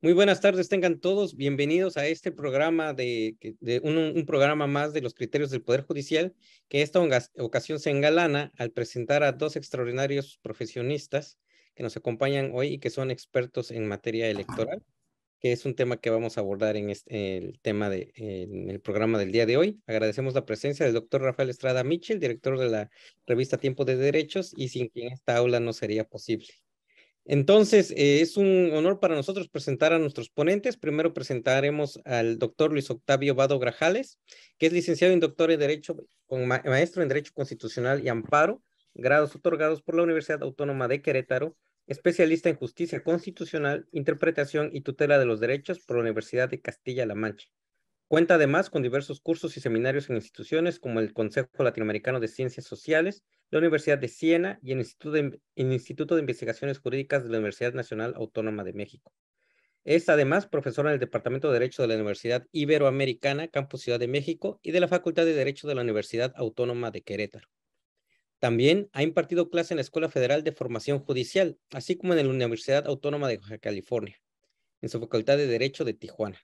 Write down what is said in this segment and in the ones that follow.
Muy buenas tardes, tengan todos bienvenidos a este programa un programa más de los criterios del Poder Judicial, que esta ocasión se engalana al presentar a dos extraordinarios profesionistas que nos acompañan hoy y que son expertos en materia electoral, que es un tema que vamos a abordar en el programa del día de hoy. Agradecemos la presencia del doctor Rafael Estrada Mitchell, director de la revista Tiempo de Derechos, y sin quien esta aula no sería posible. Entonces, es un honor para nosotros presentar a nuestros ponentes. Primero presentaremos al doctor Luis Octavio Vado Grajales, que es licenciado y doctor en Derecho, maestro en Derecho Constitucional y Amparo, grados otorgados por la Universidad Autónoma de Querétaro, especialista en Justicia Constitucional, Interpretación y Tutela de los Derechos por la Universidad de Castilla-La Mancha. Cuenta además con diversos cursos y seminarios en instituciones como el Consejo Latinoamericano de Ciencias Sociales, la Universidad de Siena y el Instituto de Investigaciones Jurídicas de la Universidad Nacional Autónoma de México. Es además profesora en el Departamento de Derecho de la Universidad Iberoamericana, Campus Ciudad de México, y de la Facultad de Derecho de la Universidad Autónoma de Querétaro. También ha impartido clase en la Escuela Federal de Formación Judicial, así como en la Universidad Autónoma de Baja California, en su Facultad de Derecho de Tijuana.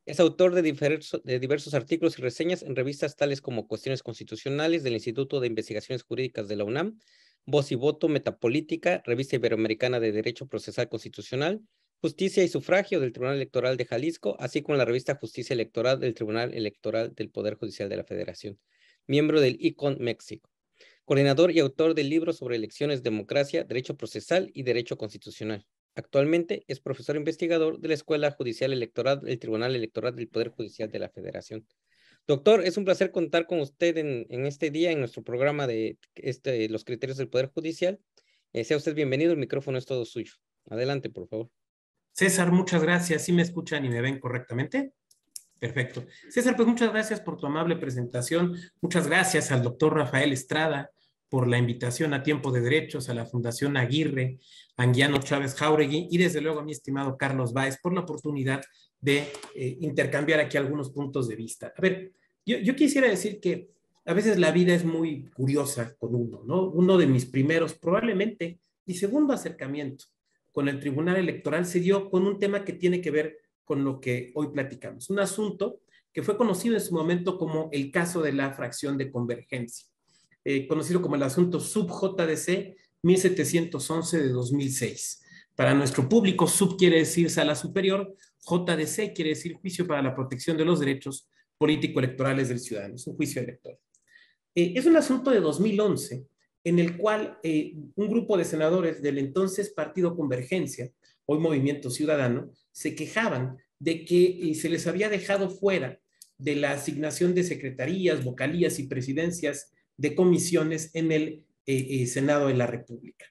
Es autor de diversos artículos y reseñas en revistas tales como Cuestiones Constitucionales del Instituto de Investigaciones Jurídicas de la UNAM, Voz y Voto, Metapolítica, Revista Iberoamericana de Derecho Procesal Constitucional, Justicia y Sufragio del Tribunal Electoral de Jalisco, así como la revista Justicia Electoral del Tribunal Electoral del Poder Judicial de la Federación. Miembro del ICON México. Coordinador y autor de libros sobre elecciones, democracia, derecho procesal y derecho constitucional. Actualmente es profesor investigador de la Escuela Judicial Electoral del Tribunal Electoral del Poder Judicial de la Federación. Doctor, es un placer contar con usted en este día, en nuestro programa de los criterios del Poder Judicial. Sea usted bienvenido, el micrófono es todo suyo. Adelante, por favor. César, muchas gracias. ¿Sí me escuchan y me ven correctamente? Perfecto. César, pues muchas gracias por tu amable presentación. Muchas gracias al doctor Rafael Estrada por la invitación a Tiempo de Derechos, a la Fundación Aguirre, a Anguiano Chávez Jauregui y desde luego a mi estimado Carlos Báez por la oportunidad de intercambiar aquí algunos puntos de vista. A ver, yo quisiera decir que a veces la vida es muy curiosa con uno, ¿no? Uno de mis primeros, probablemente mi segundo acercamiento con el Tribunal Electoral se dio con un tema que tiene que ver con lo que hoy platicamos. Un asunto que fue conocido en su momento como el caso de la fracción de convergencia, conocido como el asunto sub-JDC 1711 de 2006. Para nuestro público, sub quiere decir sala superior, JDC quiere decir juicio para la protección de los derechos político-electorales del ciudadano. Es un juicio electoral. Es un asunto de 2011 en el cual un grupo de senadores del entonces Partido Convergencia, hoy Movimiento Ciudadano, se quejaban de que se les había dejado fuera de la asignación de secretarías, vocalías y presidencias de comisiones en el Senado de la República.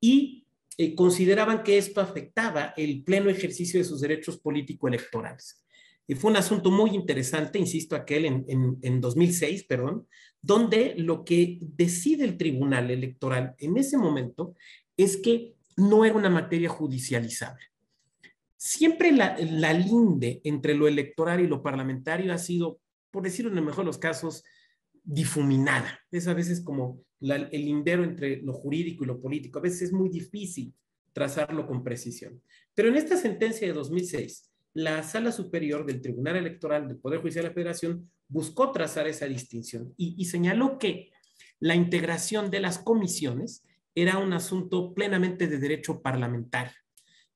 Y consideraban que esto afectaba el pleno ejercicio de sus derechos político-electorales. Fue un asunto muy interesante, insisto, en 2006, perdón, donde lo que decide el Tribunal Electoral en ese momento es que no era una materia judicializable. Siempre la linde entre lo electoral y lo parlamentario ha sido, por decirlo en el mejor de los casos, difuminada. Es a veces como el lindero entre lo jurídico y lo político. A veces es muy difícil trazarlo con precisión. Pero en esta sentencia de 2006, la Sala Superior del Tribunal Electoral del Poder Judicial de la Federación buscó trazar esa distinción y señaló que la integración de las comisiones era un asunto plenamente de derecho parlamentario.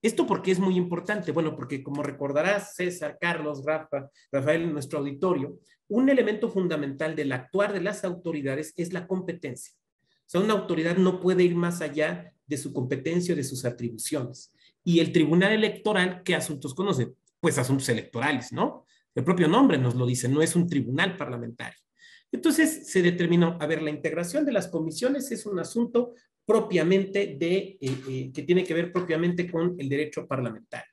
¿Esto por qué es muy importante? Bueno, porque como recordarás, César, Carlos, Rafael, en nuestro auditorio, un elemento fundamental del actuar de las autoridades es la competencia. O sea, una autoridad no puede ir más allá de su competencia o de sus atribuciones. Y el Tribunal Electoral, ¿qué asuntos conoce? Pues asuntos electorales, ¿no? El propio nombre nos lo dice, no es un tribunal parlamentario. Entonces se determinó, a ver, la integración de las comisiones es un asunto propiamente que tiene que ver propiamente con el derecho parlamentario.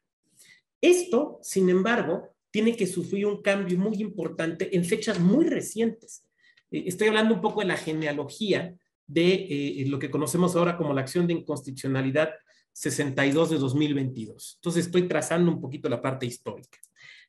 Esto, sin embargo, tiene que sufrir un cambio muy importante en fechas muy recientes. Estoy hablando un poco de la genealogía de lo que conocemos ahora como la acción de inconstitucionalidad 62 de 2022. Entonces estoy trazando un poquito la parte histórica.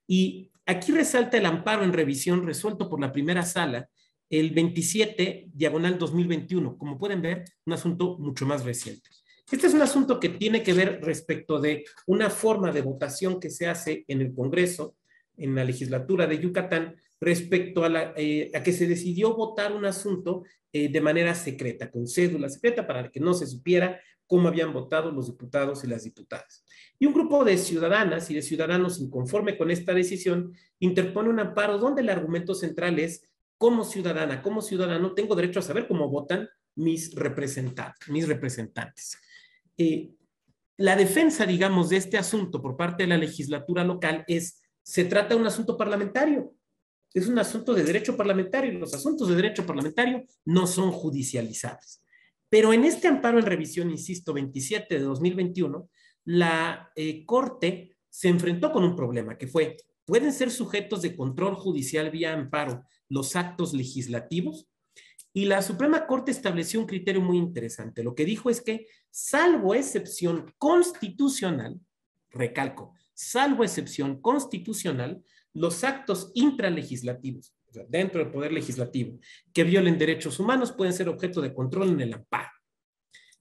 Y aquí resalta el amparo en revisión resuelto por la primera sala el 27/2021. Como pueden ver, un asunto mucho más reciente. Este es un asunto que tiene que ver respecto de una forma de votación que se hace en el Congreso, en la legislatura de Yucatán, respecto a que se decidió votar un asunto de manera secreta, con cédula secreta, para que no se supiera cómo habían votado los diputados y las diputadas. Y un grupo de ciudadanas y de ciudadanos inconforme con esta decisión interpone un amparo donde el argumento central es: como ciudadana, como ciudadano, tengo derecho a saber cómo votan mis representantes. La defensa, digamos, de este asunto por parte de la legislatura local se trata de un asunto parlamentario, es un asunto de derecho parlamentario, y los asuntos de derecho parlamentario no son judicializables. Pero en este amparo en revisión, insisto, 27 de 2021, la Corte se enfrentó con un problema que fue: ¿pueden ser sujetos de control judicial vía amparo los actos legislativos? Y la Suprema Corte estableció un criterio muy interesante. Lo que dijo es que, salvo excepción constitucional, recalco, salvo excepción constitucional, los actos intralegislativos, o sea, dentro del Poder Legislativo, que violen derechos humanos pueden ser objeto de control en el amparo.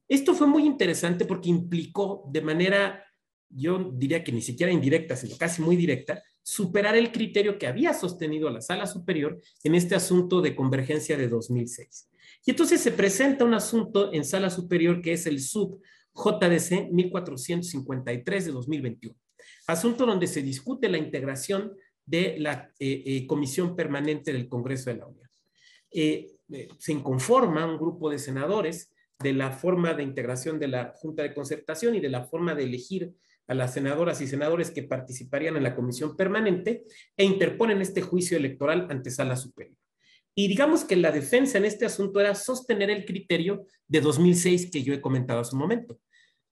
Esto fue muy interesante porque implicó de manera, yo diría que ni siquiera indirecta, sino casi muy directa, superar el criterio que había sostenido la Sala Superior en este asunto de convergencia de 2006. Y entonces se presenta un asunto en Sala Superior que es el sub JDC 1453 de 2021. Asunto donde se discute la integración de la Comisión Permanente del Congreso de la Unión. Se inconforma un grupo de senadores de la forma de integración de la Junta de Concertación y de la forma de elegir a las senadoras y senadores que participarían en la comisión permanente, e interponen este juicio electoral ante Sala Superior. Y digamos que la defensa en este asunto era sostener el criterio de 2006 que yo he comentado hace un momento.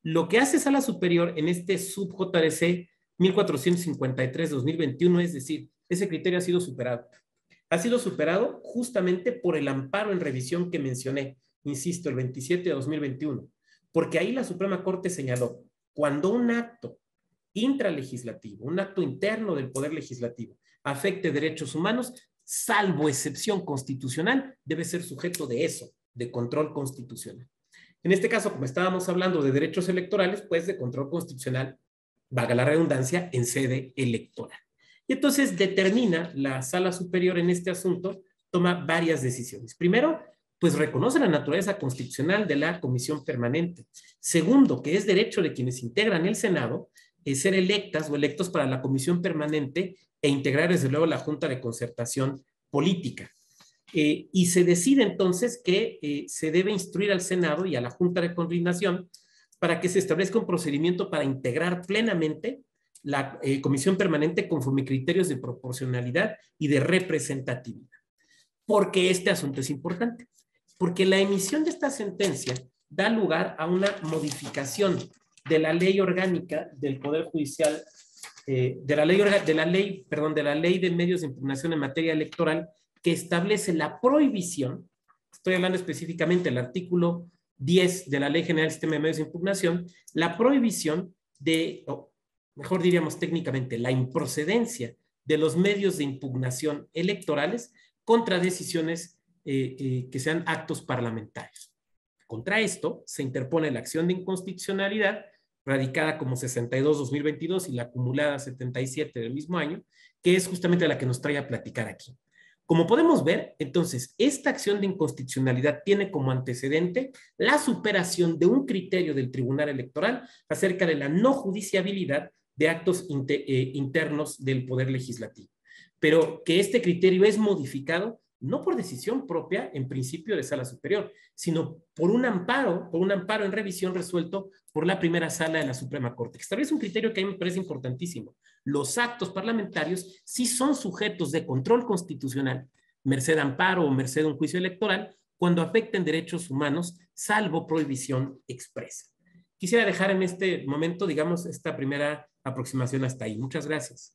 Lo que hace Sala Superior en este sub JDC 1453-2021 es decir, ese criterio ha sido superado. Ha sido superado justamente por el amparo en revisión que mencioné, insisto, el 27 de 2021, porque ahí la Suprema Corte señaló: cuando un acto intralegislativo, un acto interno del Poder Legislativo, afecte derechos humanos, salvo excepción constitucional, debe ser sujeto de eso, de control constitucional. En este caso, como estábamos hablando de derechos electorales, pues de control constitucional, valga la redundancia, en sede electoral. Y entonces determina la Sala Superior en este asunto, toma varias decisiones. Primero, pues reconoce la naturaleza constitucional de la comisión permanente. Segundo, que es derecho de quienes integran el Senado ser electas o electos para la comisión permanente e integrar desde luego la Junta de Concertación Política. Y se decide entonces que se debe instruir al Senado y a la Junta de Coordinación para que se establezca un procedimiento para integrar plenamente la comisión permanente conforme criterios de proporcionalidad y de representatividad. ¿Por qué este asunto es importante? Porque la emisión de esta sentencia da lugar a una modificación de la ley orgánica del Poder Judicial, de la ley de medios de impugnación en materia electoral, que establece la prohibición, estoy hablando específicamente del artículo 10 de la Ley General del Sistema de Medios de Impugnación, la prohibición de, o mejor diríamos técnicamente, la improcedencia de los medios de impugnación electorales contra decisiones que sean actos parlamentarios. Contra esto se interpone la acción de inconstitucionalidad radicada como 62-2022 y la acumulada 77 del mismo año, que es justamente la que nos trae a platicar aquí. Como podemos ver, entonces, esta acción de inconstitucionalidad tiene como antecedente la superación de un criterio del Tribunal Electoral acerca de la no judiciabilidad de actos internos del Poder Legislativo, pero que este criterio es modificado no por decisión propia, en principio de Sala Superior, sino por un amparo en revisión resuelto por la primera sala de la Suprema Corte, que establece un criterio que a mí me parece importantísimo. Los actos parlamentarios sí son sujetos de control constitucional, merced amparo o merced un juicio electoral, cuando afecten derechos humanos, salvo prohibición expresa. Quisiera dejar en este momento, digamos, esta primera aproximación hasta ahí. Muchas gracias.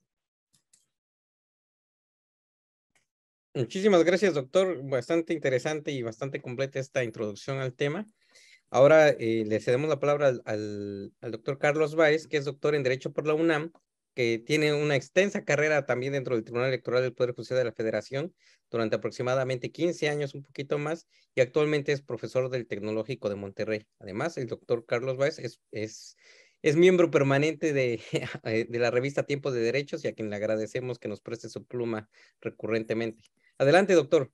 Muchísimas gracias, doctor. Bastante interesante y bastante completa esta introducción al tema. Ahora le cedemos la palabra al doctor Carlos Báez, que es doctor en Derecho por la UNAM que tiene una extensa carrera también dentro del Tribunal Electoral del Poder Judicial de la Federación durante aproximadamente 15 años, un poquito más, y actualmente es profesor del Tecnológico de Monterrey. Además, el doctor Carlos Báez es miembro permanente de la revista Tiempo de Derechos, y a quien le agradecemos que nos preste su pluma recurrentemente. Adelante, doctor.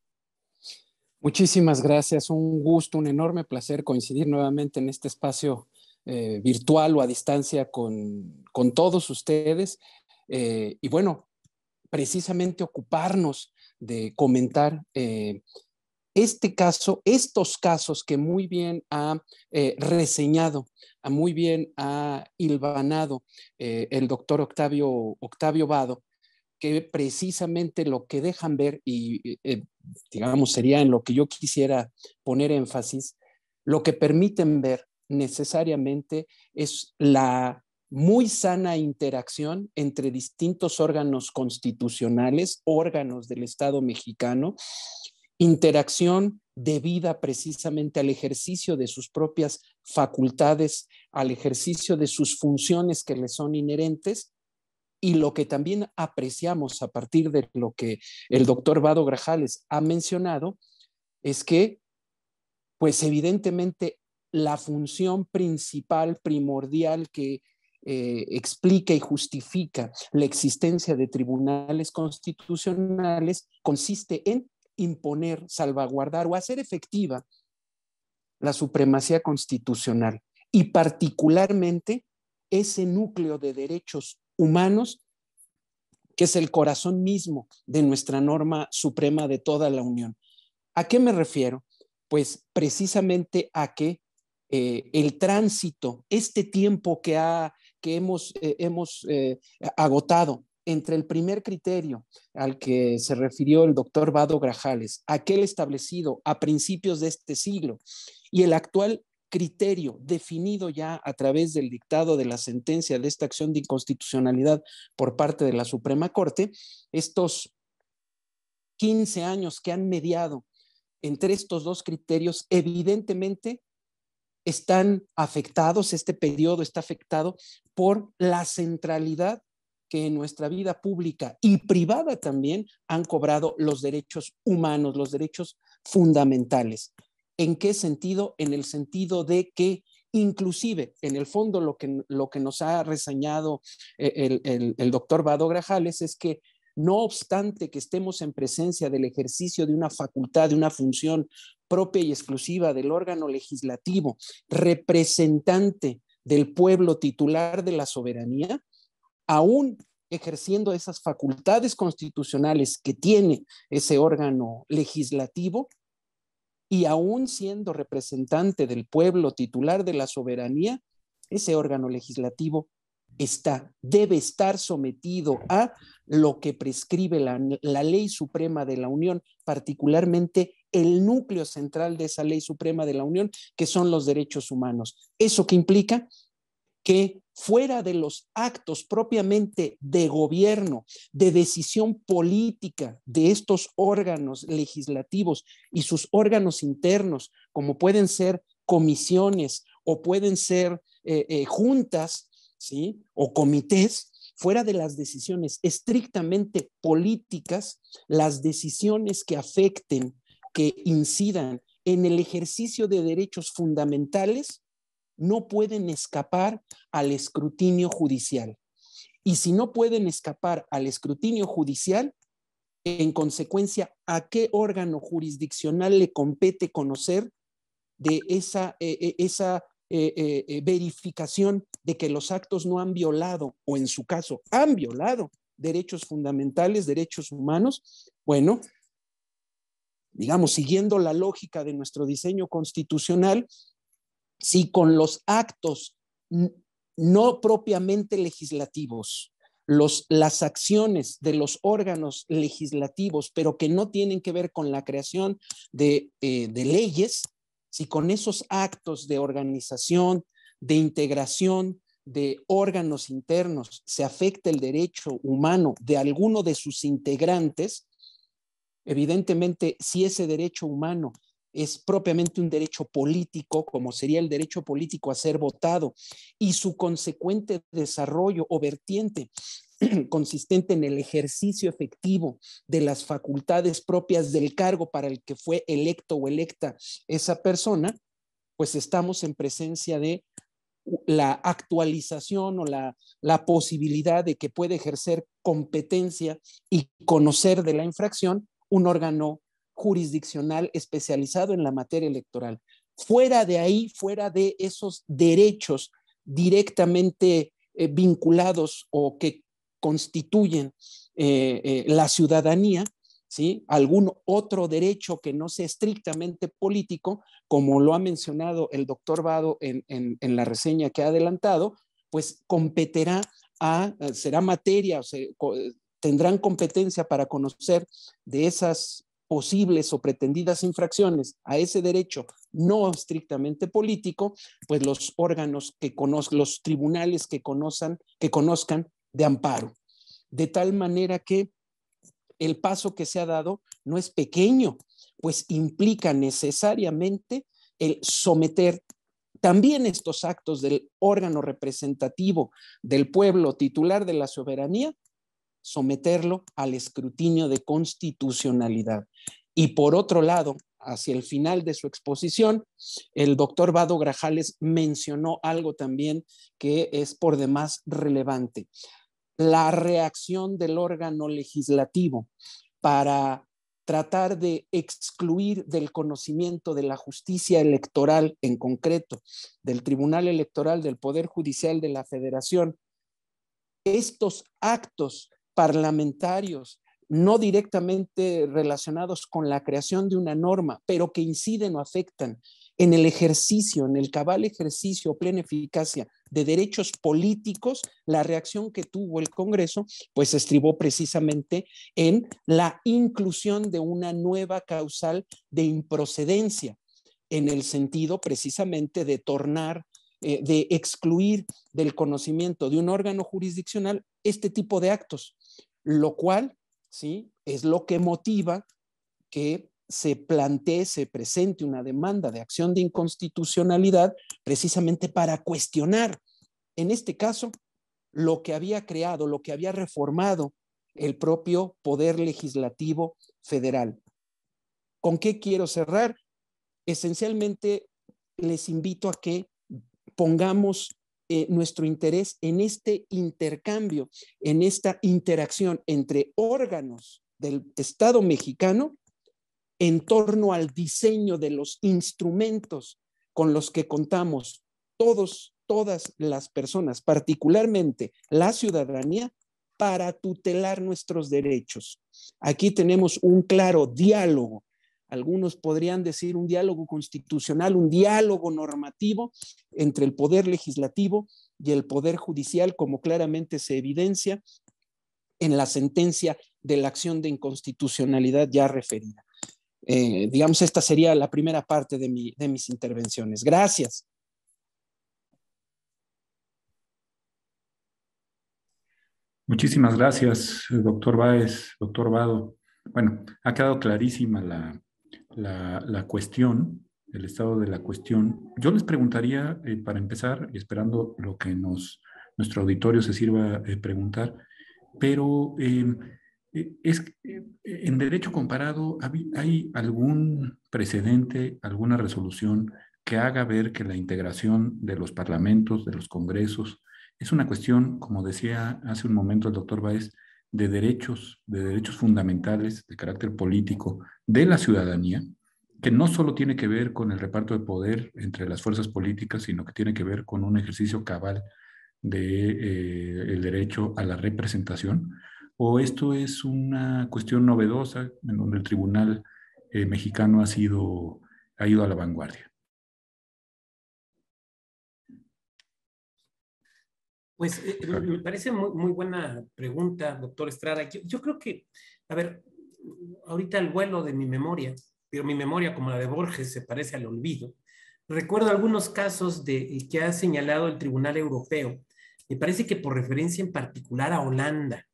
Muchísimas gracias, un gusto, un enorme placer coincidir nuevamente en este espacio virtual o a distancia con todos ustedes. Y bueno, precisamente ocuparnos de comentar estos casos que muy bien ha reseñado, muy bien ha hilvanado el doctor Octavio Vado, que precisamente lo que dejan ver y digamos sería en lo que yo quisiera poner énfasis, lo que permiten ver necesariamente es la muy sana interacción entre distintos órganos constitucionales, órganos del Estado mexicano, interacción debida precisamente al ejercicio de sus propias facultades, al ejercicio de sus funciones que le son inherentes. Y lo que también apreciamos a partir de lo que el doctor Vado Grajales ha mencionado es que, pues evidentemente, la función principal, primordial que explica y justifica la existencia de tribunales constitucionales consiste en imponer, salvaguardar o hacer efectiva la supremacía constitucional y particularmente ese núcleo de derechos humanos que es el corazón mismo de nuestra norma suprema de toda la Unión. ¿A qué me refiero? Pues precisamente a que el tránsito, este tiempo que hemos agotado entre el primer criterio al que se refirió el doctor Vado Grajales, aquel establecido a principios de este siglo, y el actual criterio definido ya a través del dictado de la sentencia de esta acción de inconstitucionalidad por parte de la Suprema Corte, estos 15 años que han mediado entre estos dos criterios, evidentemente están afectados, este periodo está afectado por la centralidad que en nuestra vida pública y privada también han cobrado los derechos humanos, los derechos fundamentales. ¿En qué sentido? En el sentido de que inclusive, en el fondo, lo que nos ha reseñado el doctor Vado Grajales es que no obstante que estemos en presencia del ejercicio de una facultad, de una función propia y exclusiva del órgano legislativo, representante del pueblo titular de la soberanía, aún ejerciendo esas facultades constitucionales que tiene ese órgano legislativo y aún siendo representante del pueblo titular de la soberanía, ese órgano legislativo debe estar sometido a lo que prescribe la Ley Suprema de la Unión, particularmente el núcleo central de esa Ley Suprema de la Unión, que son los derechos humanos. ¿Eso qué implica? Que fuera de los actos propiamente de gobierno, de decisión política de estos órganos legislativos y sus órganos internos, como pueden ser comisiones o pueden ser juntas, ¿sí? O comités, fuera de las decisiones estrictamente políticas, las decisiones que afecten, que incidan en el ejercicio de derechos fundamentales, no pueden escapar al escrutinio judicial. Y si no pueden escapar al escrutinio judicial, en consecuencia, ¿a qué órgano jurisdiccional le compete conocer de esa verificación de que los actos no han violado, o en su caso, han violado derechos fundamentales, derechos humanos? Bueno, digamos, siguiendo la lógica de nuestro diseño constitucional, si con los actos no propiamente legislativos, las acciones de los órganos legislativos, pero que no tienen que ver con la creación de leyes, si con esos actos de organización, de integración de órganos internos se afecta el derecho humano de alguno de sus integrantes, evidentemente, si ese derecho humano es propiamente un derecho político, como sería el derecho político a ser votado, y su consecuente desarrollo o vertiente consistente en el ejercicio efectivo de las facultades propias del cargo para el que fue electo o electa esa persona, pues estamos en presencia de la actualización o la posibilidad de que puede ejercer competencia y conocer de la infracción un órgano jurisdiccional especializado en la materia electoral. Fuera de ahí, fuera de esos derechos directamente vinculados o que constituyen la ciudadanía, ¿sí? Algún otro derecho que no sea estrictamente político, como lo ha mencionado el doctor Vado en la reseña que ha adelantado, pues competirá será materia, tendrán competencia para conocer de esas posibles o pretendidas infracciones a ese derecho no estrictamente político, pues los órganos que conozcan, los tribunales que conozcan de amparo. De tal manera que el paso que se ha dado no es pequeño, pues implica necesariamente el someter también estos actos del órgano representativo del pueblo titular de la soberanía, someterlo al escrutinio de constitucionalidad. Y por otro lado, hacia el final de su exposición, el doctor Vado Grajales mencionó algo también que es por demás relevante. La reacción del órgano legislativo para tratar de excluir del conocimiento de la justicia electoral, en concreto del Tribunal Electoral del Poder Judicial de la Federación, estos actos parlamentarios no directamente relacionados con la creación de una norma, pero que inciden o afectan en el ejercicio, en el cabal ejercicio o plena eficacia de derechos políticos, la reacción que tuvo el Congreso, pues estribó precisamente en la inclusión de una nueva causal de improcedencia, en el sentido precisamente de tornar, de excluir del conocimiento de un órgano jurisdiccional este tipo de actos, lo cual, ¿sí?, es lo que motiva que se plantee, se presente una demanda de acción de inconstitucionalidad precisamente para cuestionar, en este caso, lo que había creado, lo que había reformado el propio Poder Legislativo Federal. ¿Con qué quiero cerrar? Esencialmente, les invito a que pongamos nuestro interés en este intercambio, en esta interacción entre órganos del Estado mexicano en torno al diseño de los instrumentos con los que contamos todas las personas, particularmente la ciudadanía, para tutelar nuestros derechos. Aquí tenemos un claro diálogo. Algunos podrían decir un diálogo constitucional, un diálogo normativo entre el Poder Legislativo y el Poder Judicial, como claramente se evidencia en la sentencia de la acción de inconstitucionalidad ya referida. Digamos, esta sería la primera parte de mis intervenciones. Gracias. Muchísimas gracias, doctor Báez, doctor Vado. Bueno, ha quedado clarísima la cuestión, el estado de la cuestión. Yo les preguntaría, para empezar, y esperando lo que nuestro auditorio se sirva preguntar, pero en derecho comparado, ¿hay algún precedente, alguna resolución que haga ver que la integración de los parlamentos, de los congresos, es una cuestión, como decía hace un momento el doctor Báez, de derechos fundamentales de carácter político de la ciudadanía, que no solo tiene que ver con el reparto de poder entre las fuerzas políticas, sino que tiene que ver con un ejercicio cabal del derecho a la representación? ¿O esto es una cuestión novedosa en donde el tribunal mexicano ha ido a la vanguardia? Pues me parece muy buena pregunta, doctor Estrada. Yo creo que, a ver, ahorita el vuelo de mi memoria, pero mi memoria como la de Borges se parece al olvido. Recuerdo algunos casos que ha señalado el Tribunal Europeo, me parece que por referencia en particular a Holanda,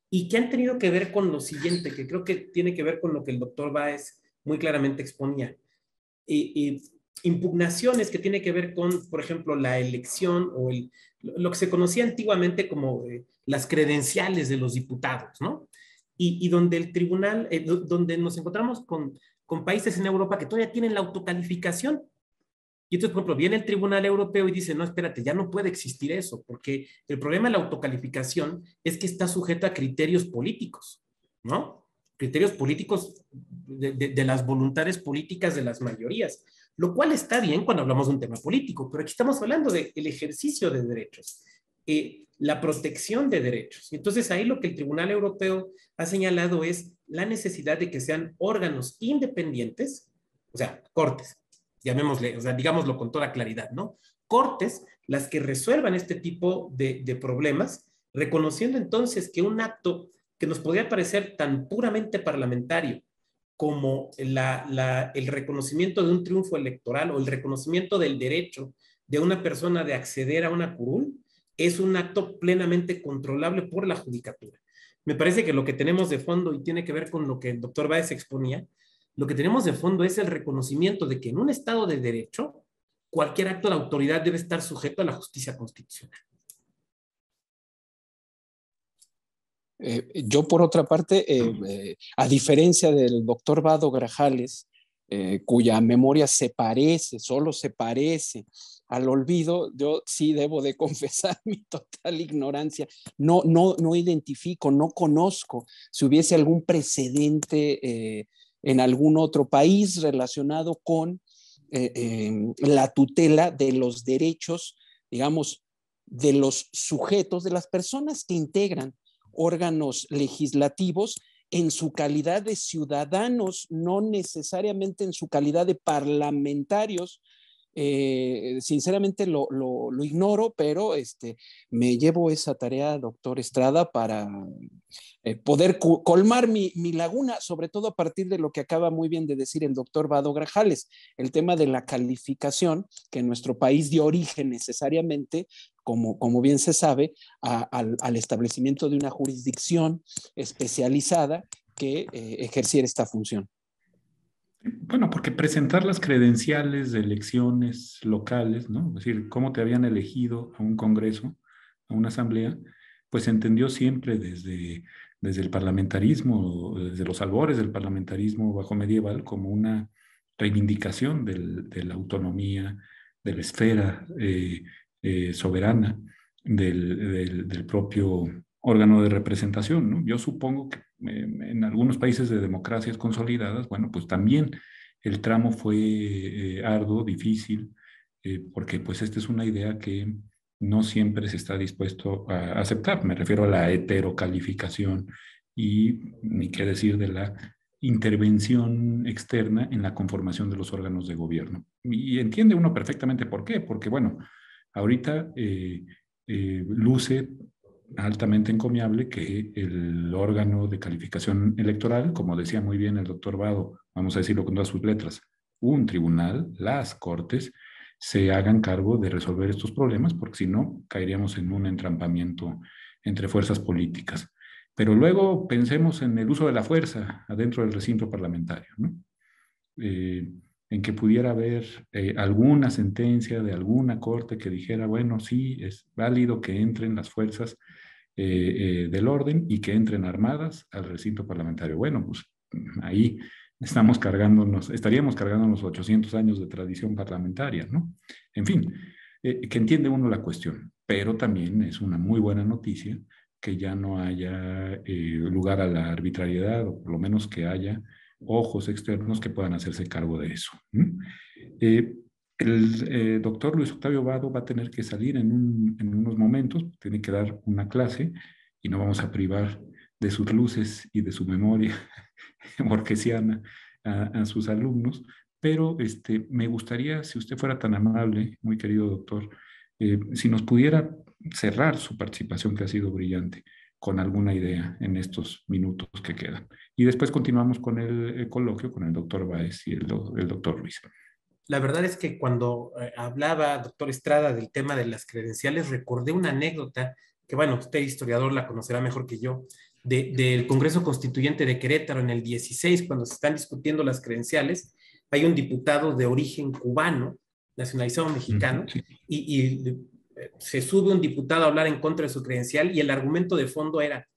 y que han tenido que ver con lo siguiente, que creo que tiene que ver con lo que el doctor Báez muy claramente exponía. impugnaciones que tiene que ver con, por ejemplo, la elección o lo que se conocía antiguamente como las credenciales de los diputados, ¿no? Y donde el tribunal, donde nos encontramos con países en Europa que todavía tienen la autocalificación. Y entonces, por ejemplo, viene el Tribunal Europeo y dice, no, espérate, ya no puede existir eso, porque el problema de la autocalificación es que está sujeta a criterios políticos, ¿no? Criterios políticos de las voluntades políticas de las mayorías, lo cual está bien cuando hablamos de un tema político, pero aquí estamos hablando del ejercicio de derechos, la protección de derechos. Y entonces ahí lo que el Tribunal Europeo ha señalado es la necesidad de que sean órganos independientes, o sea, cortes, llamémosle, o sea, digámoslo con toda claridad, ¿no? Cortes las que resuelvan este tipo de problemas, reconociendo entonces que un acto que nos podría parecer tan puramente parlamentario como el reconocimiento de un triunfo electoral o el reconocimiento del derecho de una persona de acceder a una curul, es un acto plenamente controlable por la judicatura. Me parece que lo que tenemos de fondo, y tiene que ver con lo que el doctor Báez exponía, lo que tenemos de fondo es el reconocimiento de que en un Estado de Derecho, cualquier acto de autoridad debe estar sujeto a la justicia constitucional. Yo, por otra parte, a diferencia del doctor Vado Grajales, cuya memoria se parece, solo se parece al olvido, yo sí debo de confesar mi total ignorancia. No identifico, no conozco si hubiese algún precedente en algún otro país relacionado con la tutela de los derechos, digamos, de los sujetos, de las personas que integran órganos legislativos en su calidad de ciudadanos, no necesariamente en su calidad de parlamentarios. Sinceramente lo ignoro, pero me llevo esa tarea, doctor Estrada, para poder colmar mi laguna, sobre todo a partir de lo que acaba muy bien de decir el doctor Vado Grajales, el tema de la calificación, que en nuestro país dio origen necesariamente, como bien se sabe, al establecimiento de una jurisdicción especializada que ejerciera esta función. Bueno, porque presentar las credenciales de elecciones locales, ¿no? Es decir, cómo te habían elegido a un congreso, a una asamblea, pues se entendió siempre desde el parlamentarismo, desde los albores del parlamentarismo bajo medieval, como una reivindicación de la autonomía, de la esfera soberana del propio órgano de representación, ¿no? Yo supongo que en algunos países de democracias consolidadas, bueno, pues también el tramo fue arduo, difícil, porque pues esta es una idea que no siempre se está dispuesto a aceptar. Me refiero a la heterocalificación y ni qué decir de la intervención externa en la conformación de los órganos de gobierno. Y entiende uno perfectamente por qué, porque bueno, ahorita luce altamente encomiable que el órgano de calificación electoral, como decía muy bien el doctor Vado, vamos a decirlo con todas sus letras, un tribunal, las cortes, se hagan cargo de resolver estos problemas, porque si no, caeríamos en un entrampamiento entre fuerzas políticas. Pero luego pensemos en el uso de la fuerza adentro del recinto parlamentario, ¿no? En que pudiera haber alguna sentencia de alguna corte que dijera, bueno, sí, es válido que entren las fuerzas del orden y que entren armadas al recinto parlamentario. Bueno, pues ahí estaríamos cargándonos 800 años de tradición parlamentaria, ¿no? En fin, que entiende uno la cuestión, pero también es una muy buena noticia que ya no haya lugar a la arbitrariedad, o por lo menos que haya ojos externos que puedan hacerse cargo de eso. El doctor Luis Octavio Vado va a tener que salir en unos momentos, tiene que dar una clase y no vamos a privar de sus luces y de su memoria borgesiana a sus alumnos, pero me gustaría, si usted fuera tan amable, muy querido doctor, si nos pudiera cerrar su participación, que ha sido brillante, con alguna idea en estos minutos que quedan. Y después continuamos con el coloquio con el doctor Báez y el doctor Ruiz. La verdad es que cuando hablaba, doctor Estrada, del tema de las credenciales, recordé una anécdota que, bueno, usted historiador la conocerá mejor que yo, del Congreso Constituyente de Querétaro en el 16, cuando se están discutiendo las credenciales, hay un diputado de origen cubano, nacionalizado mexicano, Sí. y se sube un diputado a hablar en contra de su credencial y el argumento de fondo era,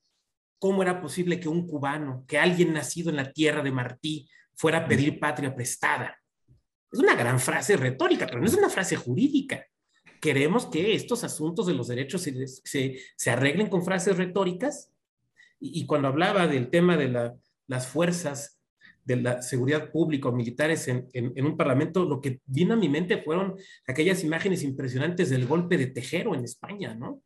¿cómo era posible que un cubano, que alguien nacido en la tierra de Martí, fuera a pedir patria prestada? Es una gran frase retórica, pero no es una frase jurídica. Queremos que estos asuntos de los derechos se arreglen con frases retóricas. Y cuando hablaba del tema de las fuerzas de la seguridad pública o militares en un parlamento, lo que vino a mi mente fueron aquellas imágenes impresionantes del golpe de Tejero en España, ¿no?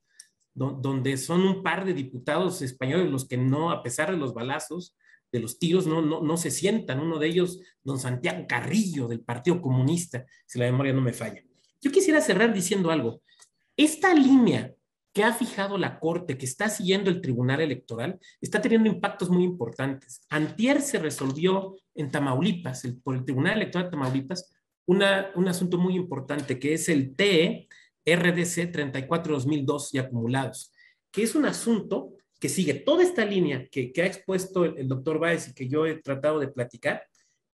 Donde son un par de diputados españoles los que no, a pesar de los balazos, de los tiros, no se sientan. Uno de ellos, don Santiago Carrillo, del Partido Comunista, si la memoria no me falla. Yo quisiera cerrar diciendo algo. Esta línea que ha fijado la Corte, que está siguiendo el Tribunal Electoral, está teniendo impactos muy importantes. Antier se resolvió en Tamaulipas, por el Tribunal Electoral de Tamaulipas, un asunto muy importante, que es el TE RDC 34-2002 y acumulados, que es un asunto que sigue toda esta línea que ha expuesto el doctor Báez y que yo he tratado de platicar,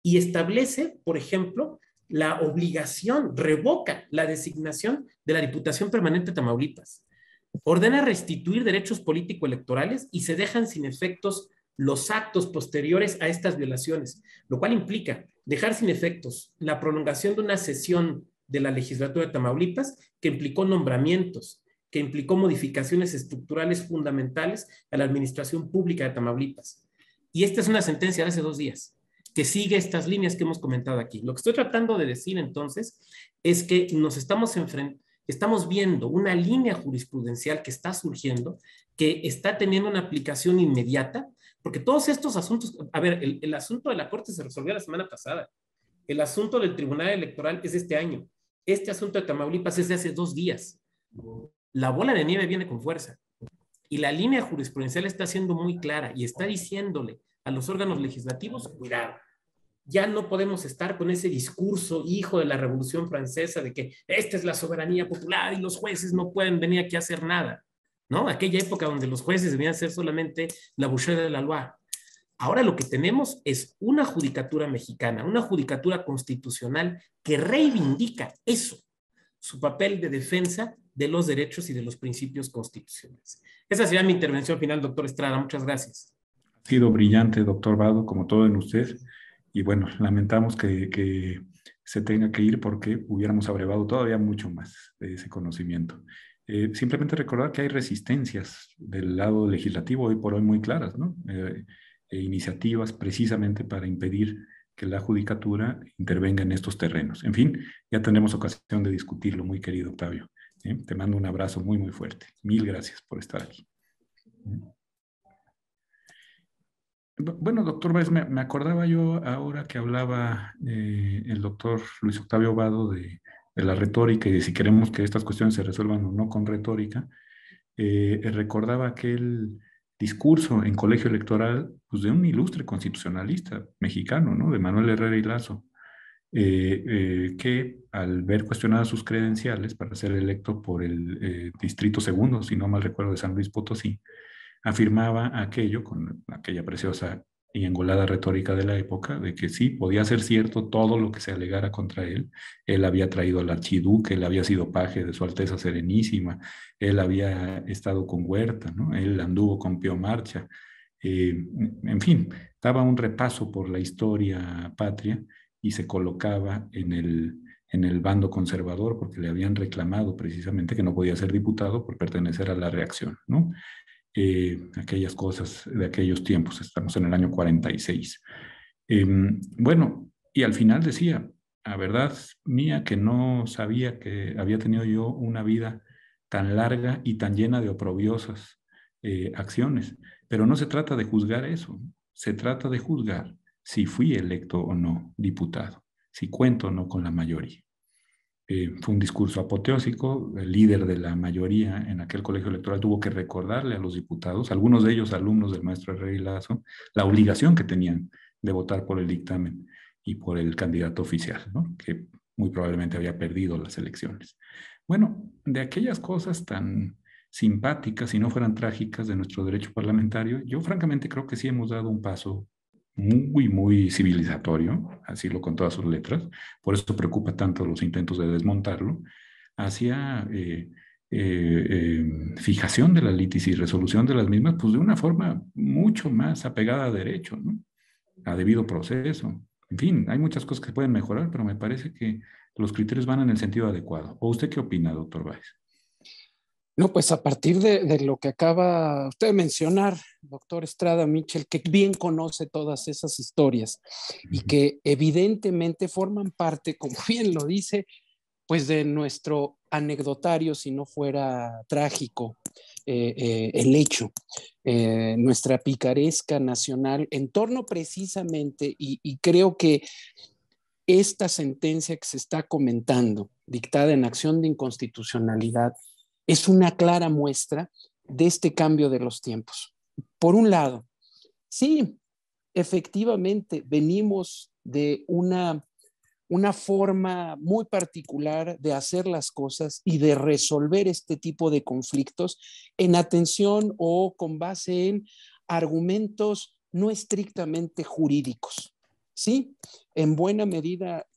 y establece, por ejemplo, la obligación, revoca la designación de la Diputación Permanente de Tamaulipas, ordena restituir derechos político-electorales y se dejan sin efectos los actos posteriores a estas violaciones, lo cual implica dejar sin efectos la prolongación de una sesión de la legislatura de Tamaulipas que implicó nombramientos, que implicó modificaciones estructurales fundamentales a la administración pública de Tamaulipas. Y esta es una sentencia de hace 2 días que sigue estas líneas que hemos comentado aquí. Lo que estoy tratando de decir entonces es que nos estamos viendo una línea jurisprudencial que está surgiendo, que está teniendo una aplicación inmediata, porque todos estos asuntos, a ver, el asunto de la Corte se resolvió la semana pasada, el asunto del Tribunal Electoral es de este año, este asunto de Tamaulipas es de hace 2 días. La bola de nieve viene con fuerza y la línea jurisprudencial está siendo muy clara y está diciéndole a los órganos legislativos, cuidado, ya no podemos estar con ese discurso hijo de la Revolución Francesa de que esta es la soberanía popular y los jueces no pueden venir aquí a hacer nada, ¿no? Aquella época donde los jueces debían ser solamente la bouchée de la loi. Ahora lo que tenemos es una judicatura mexicana, una judicatura constitucional que reivindica eso, su papel de defensa de los derechos y de los principios constitucionales. Esa sería mi intervención final, doctor Estrada. Muchas gracias. Ha sido brillante, doctor Vado, como todo en usted. Y bueno, lamentamos que se tenga que ir porque hubiéramos abrevado todavía mucho más de ese conocimiento. Simplemente recordar que hay resistencias del lado legislativo hoy por hoy muy claras, ¿no? Iniciativas precisamente para impedir que la judicatura intervenga en estos terrenos. En fin, ya tendremos ocasión de discutirlo, muy querido Octavio. Te mando un abrazo muy, muy fuerte. Mil gracias por estar aquí. Bueno, doctor Báez, me acordaba yo ahora que hablaba el doctor Luis Octavio Vado de la retórica y de si queremos que estas cuestiones se resuelvan o no con retórica. Recordaba aquel discurso en colegio electoral pues, de un ilustre constitucionalista mexicano, ¿no? De Manuel Herrera y Lazo, que al ver cuestionadas sus credenciales para ser electo por el Distrito Segundo, si no mal recuerdo, de San Luis Potosí, afirmaba aquello con aquella preciosa y engolada retórica de la época, de que sí, podía ser cierto todo lo que se alegara contra él. Él había traído al archiduque, él había sido paje de su Alteza Serenísima, él había estado con Huerta, ¿no? Él anduvo con Pío Marcha. En fin, daba un repaso por la historia patria y se colocaba en el bando conservador porque le habían reclamado precisamente que no podía ser diputado por pertenecer a la reacción, ¿no? Aquellas cosas de aquellos tiempos, estamos en el año 46. Bueno, y al final decía, a verdad mía que no sabía que había tenido yo una vida tan larga y tan llena de oprobiosas acciones, pero no se trata de juzgar eso, se trata de juzgar si fui electo o no diputado, si cuento o no con la mayoría. Fue un discurso apoteósico, el líder de la mayoría en aquel colegio electoral tuvo que recordarle a los diputados, algunos de ellos alumnos del maestro Herrera y Lazo, la obligación que tenían de votar por el dictamen y por el candidato oficial, ¿no? Que muy probablemente había perdido las elecciones. Bueno, de aquellas cosas tan simpáticas, si no fueran trágicas, de nuestro derecho parlamentario, yo francamente creo que sí hemos dado un paso muy civilizatorio, así lo con todas sus letras, por eso preocupa tanto los intentos de desmontarlo, hacia fijación de las litis y resolución de las mismas, pues de una forma mucho más apegada a derecho, ¿no? A debido proceso. En fin, hay muchas cosas que pueden mejorar, pero me parece que los criterios van en el sentido adecuado. ¿O usted qué opina, doctor Báez? No, pues a partir de lo que acaba usted de mencionar, doctor Estrada Mitchell, que bien conoce todas esas historias y que evidentemente forman parte, como bien lo dice, pues de nuestro anecdotario, si no fuera trágico el hecho, nuestra picaresca nacional en torno precisamente, y creo que esta sentencia que se está comentando, dictada en acción de inconstitucionalidad, es una clara muestra de este cambio de los tiempos. Por un lado, sí, efectivamente, venimos de una forma muy particular de hacer las cosas y de resolver este tipo de conflictos en atención o con base en argumentos no estrictamente jurídicos. Sí, en buena medida,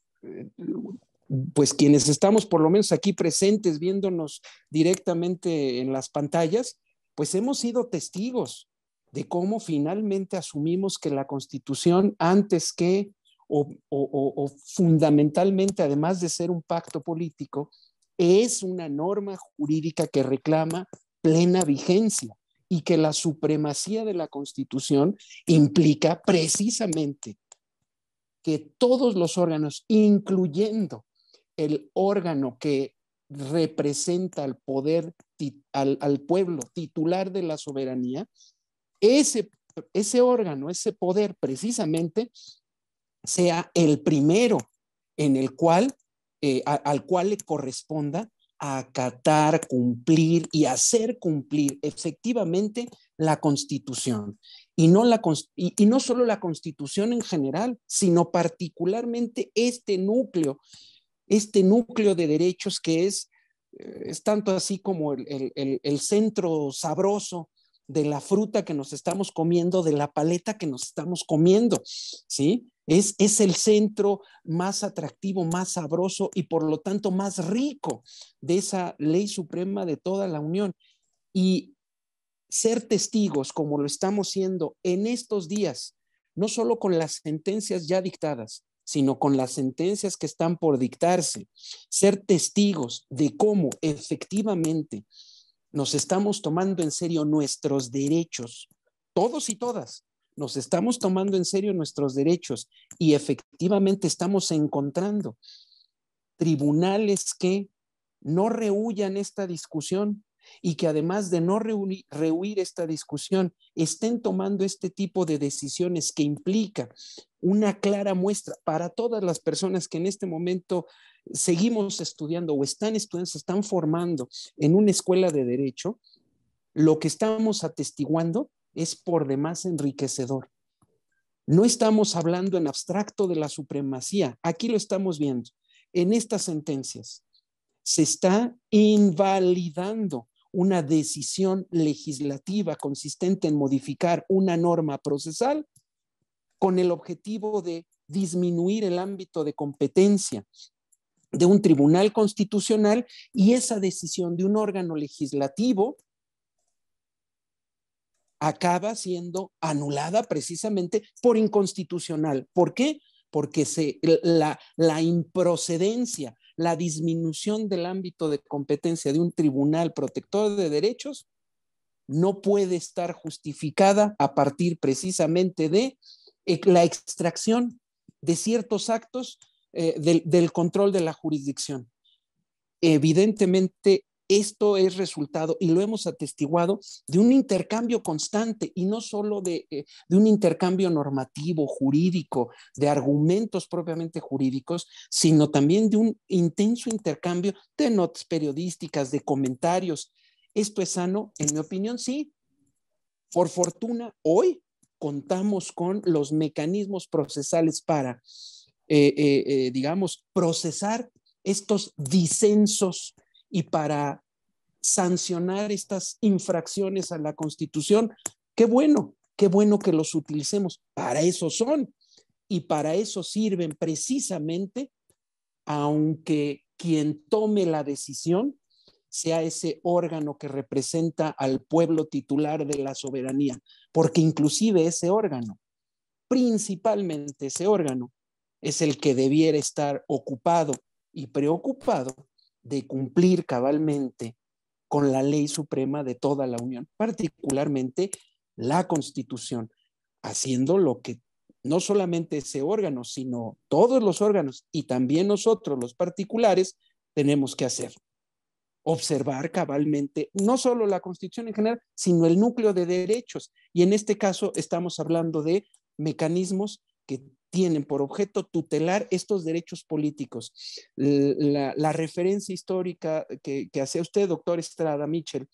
pues quienes estamos por lo menos aquí presentes viéndonos directamente en las pantallas, pues hemos sido testigos de cómo finalmente asumimos que la Constitución, antes que o fundamentalmente, además de ser un pacto político, es una norma jurídica que reclama plena vigencia y que la supremacía de la Constitución implica precisamente que todos los órganos, incluyendo el órgano que representa al poder, al pueblo titular de la soberanía, ese órgano, ese poder precisamente sea el primero en el cual, al cual le corresponda acatar, cumplir y hacer cumplir efectivamente la Constitución. Y no solo la Constitución en general, sino particularmente este núcleo de derechos que es tanto así como el centro sabroso de la fruta que nos estamos comiendo, de la paleta que nos estamos comiendo, ¿sí? Es el centro más atractivo, más sabroso y por lo tanto más rico de esa ley suprema de toda la Unión. Y ser testigos, como lo estamos siendo en estos días, no solo con las sentencias ya dictadas, sino con las sentencias que están por dictarse, ser testigos de cómo efectivamente nos estamos tomando en serio nuestros derechos, todos y todas, nos estamos tomando en serio nuestros derechos y efectivamente estamos encontrando tribunales que no rehuyan esta discusión y que además de no rehuir esta discusión, estén tomando este tipo de decisiones que implica una clara muestra para todas las personas que en este momento seguimos estudiando o están estudiando, se están formando en una escuela de derecho, lo que estamos atestiguando es por demás enriquecedor. No estamos hablando en abstracto de la supremacía, aquí lo estamos viendo. En estas sentencias se está invalidando una decisión legislativa consistente en modificar una norma procesal con el objetivo de disminuir el ámbito de competencia de un tribunal constitucional y esa decisión de un órgano legislativo acaba siendo anulada precisamente por inconstitucional. ¿Por qué? Porque la improcedencia, la disminución del ámbito de competencia de un tribunal protector de derechos no puede estar justificada a partir precisamente de la extracción de ciertos actos del control de la jurisdicción. Evidentemente, esto es resultado, y lo hemos atestiguado, de un intercambio constante y no solo de un intercambio normativo, jurídico, de argumentos propiamente jurídicos, sino también de un intenso intercambio de notas periodísticas, de comentarios. ¿Esto es sano? En mi opinión, sí. Por fortuna, hoy contamos con los mecanismos procesales para, digamos, procesar estos disensos y para sancionar estas infracciones a la Constitución. Qué bueno, qué bueno que los utilicemos. Para eso son y para eso sirven precisamente, aunque quien tome la decisión sea ese órgano que representa al pueblo titular de la soberanía, porque inclusive ese órgano, principalmente ese órgano, es el que debiera estar ocupado y preocupado de cumplir cabalmente con la ley suprema de toda la Unión, particularmente la Constitución, haciendo lo que no solamente ese órgano, sino todos los órganos y también nosotros, los particulares, tenemos que hacer. Observar cabalmente no solo la Constitución en general, sino el núcleo de derechos. Y en este caso estamos hablando de mecanismos que tienen por objeto tutelar estos derechos políticos. La referencia histórica que hace usted, doctor Estrada Mitchell,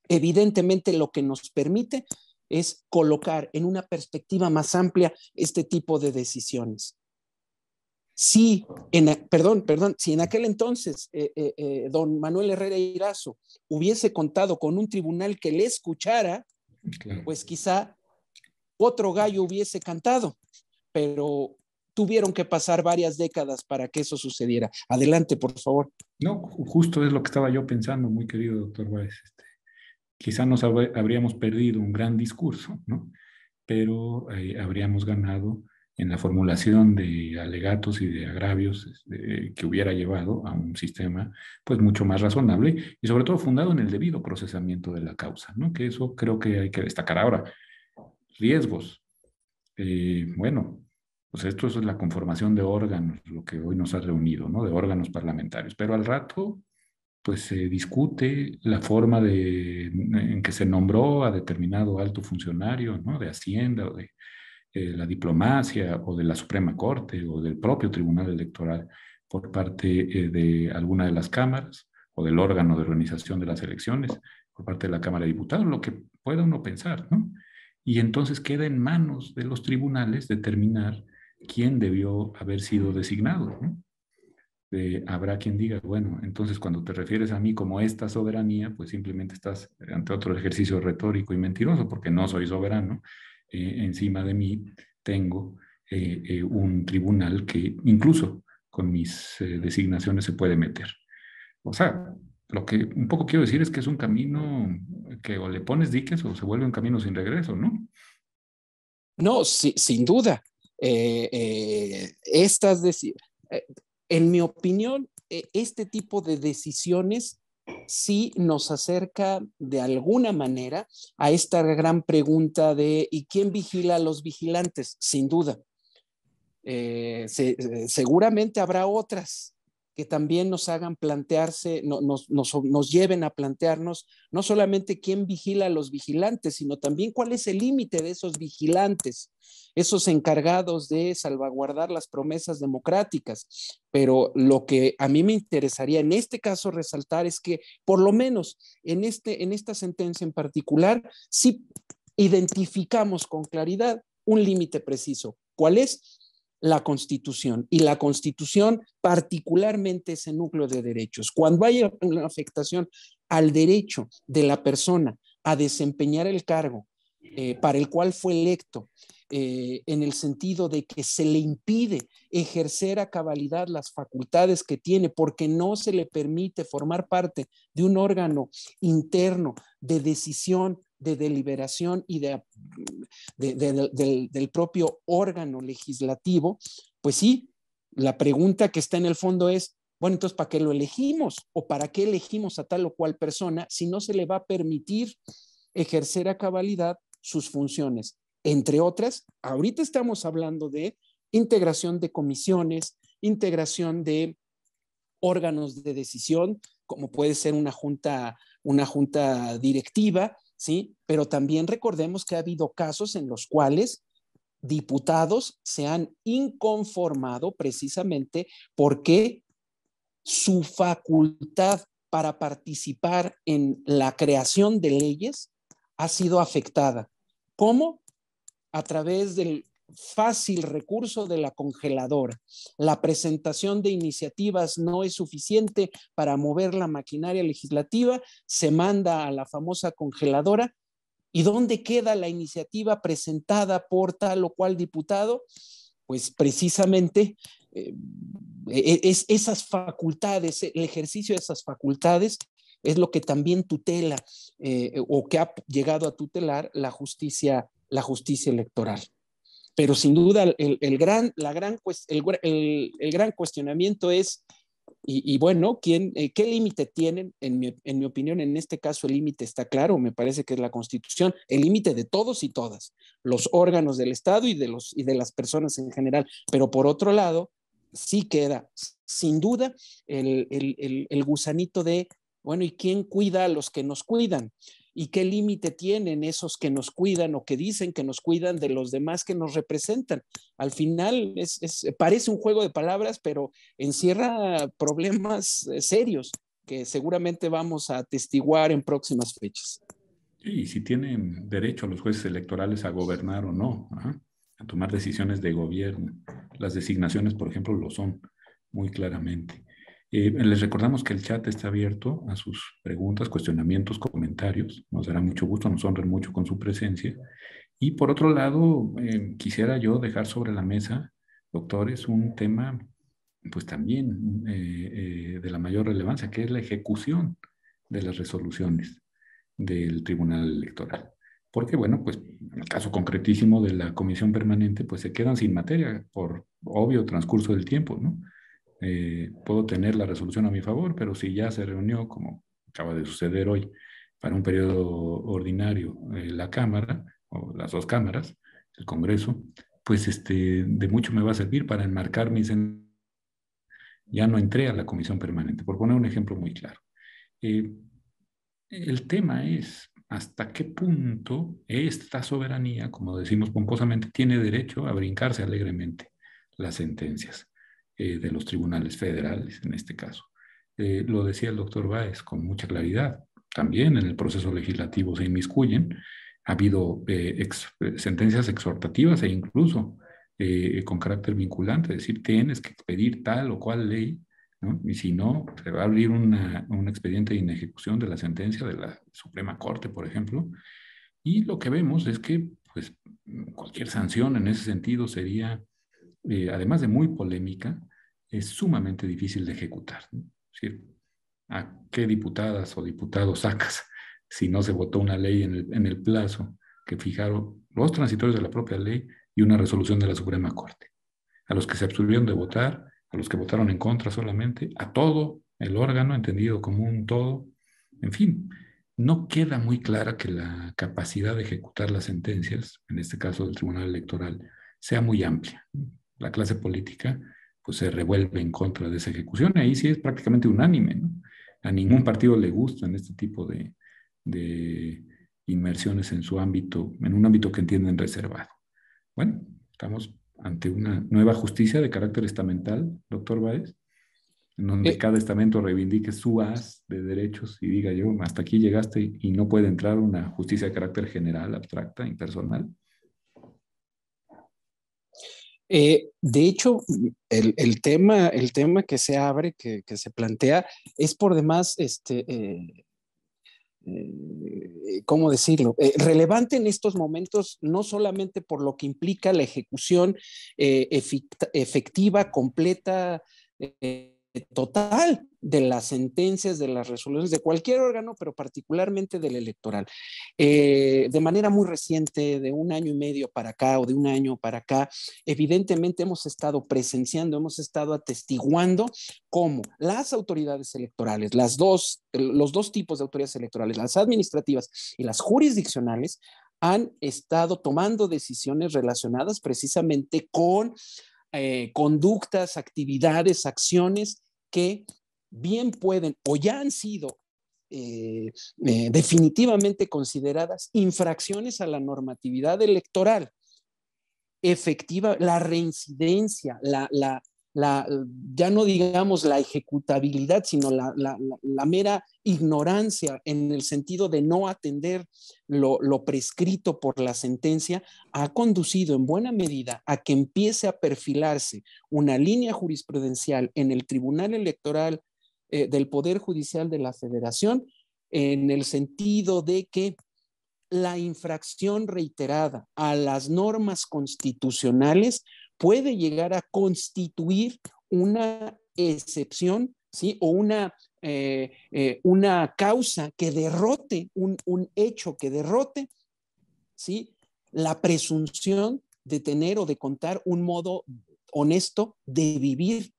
evidentemente lo que nos permite es colocar en una perspectiva más amplia este tipo de decisiones. Si en aquel entonces don Manuel Herrera Irazo hubiese contado con un tribunal que le escuchara, claro, pues quizá otro gallo hubiese cantado, pero tuvieron que pasar varias décadas para que eso sucediera. Adelante, por favor. No, justo es lo que estaba yo pensando, muy querido doctor Báez. Quizá nos habríamos perdido un gran discurso, ¿no? Pero habríamos ganado en la formulación de alegatos y de agravios que hubiera llevado a un sistema pues mucho más razonable y sobre todo fundado en el debido procesamiento de la causa, ¿no? Que eso creo que hay que destacar. Ahora, riesgos. Bueno, pues esto es la conformación de órganos, lo que hoy nos ha reunido, ¿no? De órganos parlamentarios, pero al rato pues se discute la forma en que se nombró a determinado alto funcionario, ¿no? De Hacienda o de la diplomacia o de la Suprema Corte o del propio Tribunal Electoral por parte de alguna de las cámaras o del órgano de organización de las elecciones por parte de la Cámara de Diputados, lo que pueda uno pensar, ¿no? Y entonces queda en manos de los tribunales determinar quién debió haber sido designado, ¿no? Habrá quien diga, bueno, entonces cuando te refieres a mí como esta soberanía, pues simplemente estás ante otro ejercicio retórico y mentiroso, porque no soy soberano. Encima de mí tengo un tribunal que incluso con mis designaciones se puede meter. O sea, lo que un poco quiero decir es que es un camino que o le pones diques o se vuelve un camino sin regreso, ¿no? No, sin duda. En mi opinión, este tipo de decisiones sí nos acerca de alguna manera a esta gran pregunta de ¿y quién vigila a los vigilantes? Sin duda. Seguramente habrá otras que también nos hagan plantearse, nos lleven a plantearnos no solamente quién vigila a los vigilantes, sino también cuál es el límite de esos vigilantes, esos encargados de salvaguardar las promesas democráticas. Pero lo que a mí me interesaría en este caso resaltar es que por lo menos en esta sentencia en particular sí identificamos con claridad un límite preciso. ¿Cuál es? La Constitución, y la Constitución particularmente ese núcleo de derechos. Cuando hay una afectación al derecho de la persona a desempeñar el cargo para el cual fue electo, en el sentido de que se le impide ejercer a cabalidad las facultades que tiene porque no se le permite formar parte de un órgano interno de decisión, de deliberación y del propio órgano legislativo, pues sí, la pregunta que está en el fondo es, bueno, entonces, ¿para qué lo elegimos? ¿O para qué elegimos a tal o cual persona si no se le va a permitir ejercer a cabalidad sus funciones? Entre otras, ahorita estamos hablando de integración de comisiones, integración de órganos de decisión, como puede ser una junta directiva, ¿sí? Pero también recordemos que ha habido casos en los cuales diputados se han inconformado precisamente porque su facultad para participar en la creación de leyes ha sido afectada. ¿Cómo? A través del fácil recurso de la congeladora. La presentación de iniciativas no es suficiente para mover la maquinaria legislativa, se manda a la famosa congeladora ¿Y dónde queda la iniciativa presentada por tal o cual diputado? Pues precisamente esas facultades, el ejercicio de esas facultades es lo que también tutela o que ha llegado a tutelar la justicia electoral. Pero sin duda el gran cuestionamiento es, y bueno, ¿qué límite tienen? En mi opinión, en este caso el límite está claro, me parece que es la Constitución, el límite de todos y todas, los órganos del Estado y de las personas en general. Pero por otro lado, sí queda, sin duda, el gusanito de, bueno, ¿y quién cuida a los que nos cuidan? ¿Y qué límite tienen esos que nos cuidan o que dicen que nos cuidan de los demás que nos representan? Al final parece un juego de palabras, pero encierra problemas serios que seguramente vamos a atestiguar en próximas fechas. Y si tienen derecho los jueces electorales a gobernar o no, a tomar decisiones de gobierno. Las designaciones, por ejemplo, lo son muy claramente. Les recordamos que el chat está abierto a sus preguntas, cuestionamientos, comentarios. Nos dará mucho gusto, nos honran mucho con su presencia. Y por otro lado, quisiera yo dejar sobre la mesa, doctores, un tema pues también de la mayor relevancia, que es la ejecución de las resoluciones del Tribunal Electoral. Porque, bueno, pues en el caso concretísimo de la Comisión Permanente, pues se quedan sin materia por obvio transcurso del tiempo, ¿no? Puedo tener la resolución a mi favor, pero si ya se reunió, como acaba de suceder hoy, para un periodo ordinario la Cámara, o las dos cámaras, el Congreso, pues de mucho me va a servir para enmarcar mis... Ya no entré a la Comisión Permanente, por poner un ejemplo muy claro. El tema es hasta qué punto esta soberanía, como decimos pomposamente, tiene derecho a brincarse alegremente las sentencias de los tribunales federales, en este caso. Lo decía el doctor Báez con mucha claridad. También en el proceso legislativo se inmiscuyen. Ha habido sentencias exhortativas e incluso con carácter vinculante, es decir, tienes que expedir tal o cual ley, ¿no? Y si no, se va a abrir un expediente de inejecución de la sentencia de la Suprema Corte, por ejemplo. Y lo que vemos es que pues, cualquier sanción en ese sentido sería, además de muy polémica, es sumamente difícil de ejecutar, ¿no? Es decir, ¿a qué diputadas o diputados sacas si no se votó una ley en el plazo que fijaron los transitorios de la propia ley y una resolución de la Suprema Corte? A los que se abstuvieron de votar, a los que votaron en contra solamente, a todo el órgano entendido como un todo. En fin, no queda muy clara que la capacidad de ejecutar las sentencias, en este caso del Tribunal Electoral, sea muy amplia. La clase política pues se revuelve en contra de esa ejecución, y ahí sí es prácticamente unánime, ¿no? A ningún partido le gustan este tipo de inmersiones en su ámbito, en un ámbito que entienden reservado. Bueno, estamos ante una nueva justicia de carácter estamental, doctor Báez, en donde cada estamento reivindique su haz de derechos y diga yo, hasta aquí llegaste y no puede entrar una justicia de carácter general, abstracta, impersonal. De hecho, el tema que se abre, que se plantea, es por demás, ¿cómo decirlo? Relevante en estos momentos, no solamente por lo que implica la ejecución efectiva, completa, total de las sentencias, de las resoluciones de cualquier órgano, pero particularmente del electoral. De manera muy reciente, de un año y medio para acá o de un año para acá, evidentemente hemos estado presenciando, hemos estado atestiguando cómo las autoridades electorales, los dos tipos de autoridades electorales, las administrativas y las jurisdiccionales, han estado tomando decisiones relacionadas precisamente con conductas, actividades, acciones que bien pueden o ya han sido definitivamente consideradas infracciones a la normatividad electoral efectiva, la reincidencia, ya no digamos la ejecutabilidad, sino la mera ignorancia en el sentido de no atender lo prescrito por la sentencia, ha conducido en buena medida a que empiece a perfilarse una línea jurisprudencial en el Tribunal Electoral del Poder Judicial de la Federación, en el sentido de que la infracción reiterada a las normas constitucionales puede llegar a constituir una excepción, ¿sí? O una causa que derrote, un hecho que derrote, ¿sí? La presunción de tener o de contar un modo honesto de vivir